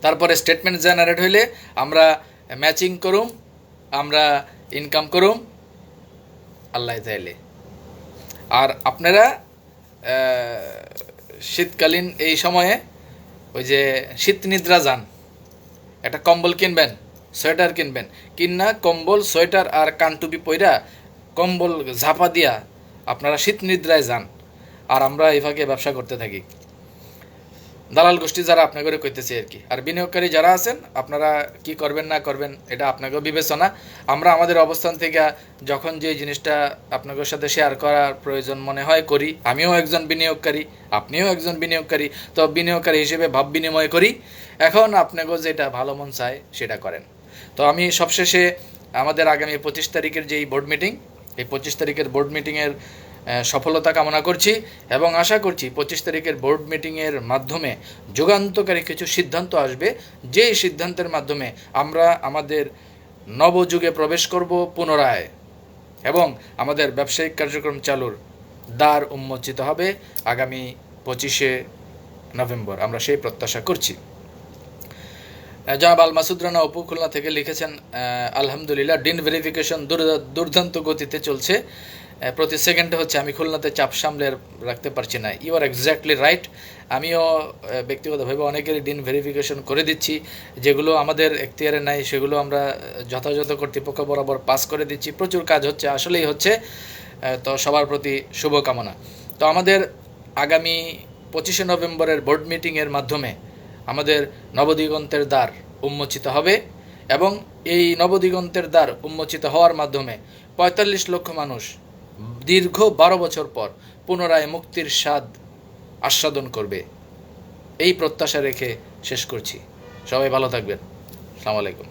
তারপরে স্টেটমেন্ট জেনারেট হইলে আমরা ম্যাচিং করুম, আমরা ইনকাম করুম আল্লাহ চাইলে। আর আপনারা শীতকালীন এই সময়ে ওই যে শীত নিদ্রা যান, একটা কম্বল কিনবেন, সোয়েটার কিনবেন, কিনা কম্বল সোয়েটার আর কানটুপি পইরা কম্বল ঝাপা দিয়া আপনারা শীত নিদ্রায় যান, আর আমরা এইভাবে ব্যবসা করতে থাকি। দালাল গোষ্ঠী যারা আপনাকে কইতেছে আর কি। আর বিনিয়োগকারী যারা আছেন, আপনারা কি করবেন না করবেন এটা আপনাকেও বিবেচনা। আমরা আমাদের অবস্থান থেকে যখন যে জিনিসটা আপনাদের সাথে শেয়ার করার প্রয়োজন মনে হয় করি। আমিও একজন বিনিয়োগকারী, আপনিও একজন বিনিয়োগকারী, তো বিনিয়োগকারী হিসেবে ভাব বিনিময় করি। এখন আপনাকেও যেটা ভালো মন চায় সেটা করেন। তো আমি সবশেষে আমাদের আগামী 25 তারিখের যেই বোর্ড মিটিং, এই 25 তারিখের বোর্ড মিটিংয়ের সফলতা কামনা করছি এবং আশা করছি 25 তারিখের বোর্ড মিটিংয়ের মাধ্যমে যুগান্তকারী কিছু সিদ্ধান্ত আসবে, যেই সিদ্ধান্তের মাধ্যমে আমরা আমাদের নবযুগে প্রবেশ করব পুনরায় এবং আমাদের ব্যবসায়িক কার্যক্রম চালুর দ্বার উন্মোচিত হবে আগামী 25শে নভেম্বর। আমরা সেই প্রত্যাশা করছি। জনাব আল মাসুদ রানা অপু খুলনা থেকে লিখেছেন, আলহামদুলিল্লাহ ডিন ভেরিফিকেশন দুর্দান্ত গতিতে চলছে, প্রতি সেকেন্ডে হচ্ছে, আমি খুলনাতে চাপ সামলে রাখতে পারছি না। You are exactly right. আমিও ব্যক্তিগতভাবে অনেকেরই ডিন ভেরিফিকেশন করে দিচ্ছি, যেগুলো আমাদের এখতিয়ারে নাই সেগুলো আমরা যথাযথ কর্তৃপক্ষ বরাবর পাস করে দিচ্ছি। প্রচুর কাজ হচ্ছে, আসলেই হচ্ছে। তো সবার প্রতি শুভকামনা। তো আমাদের আগামী 25শে নভেম্বরের বোর্ড মিটিংয়ের মাধ্যমে আমাদের নবদিগন্তের দ্বার উন্মোচিত হবে এবং এই নবদিগন্তের দ্বার উন্মোচিত হওয়ার মাধ্যমে ৪৫ লক্ষ মানুষ দীর্ঘ ১২ বছর পর পুনরায় মুক্তির স্বাদ আস্বাদন করবে, এই প্রত্যাশা রেখে শেষ করছি। সবাই ভালো থাকবেন। আসসালামু আলাইকুম।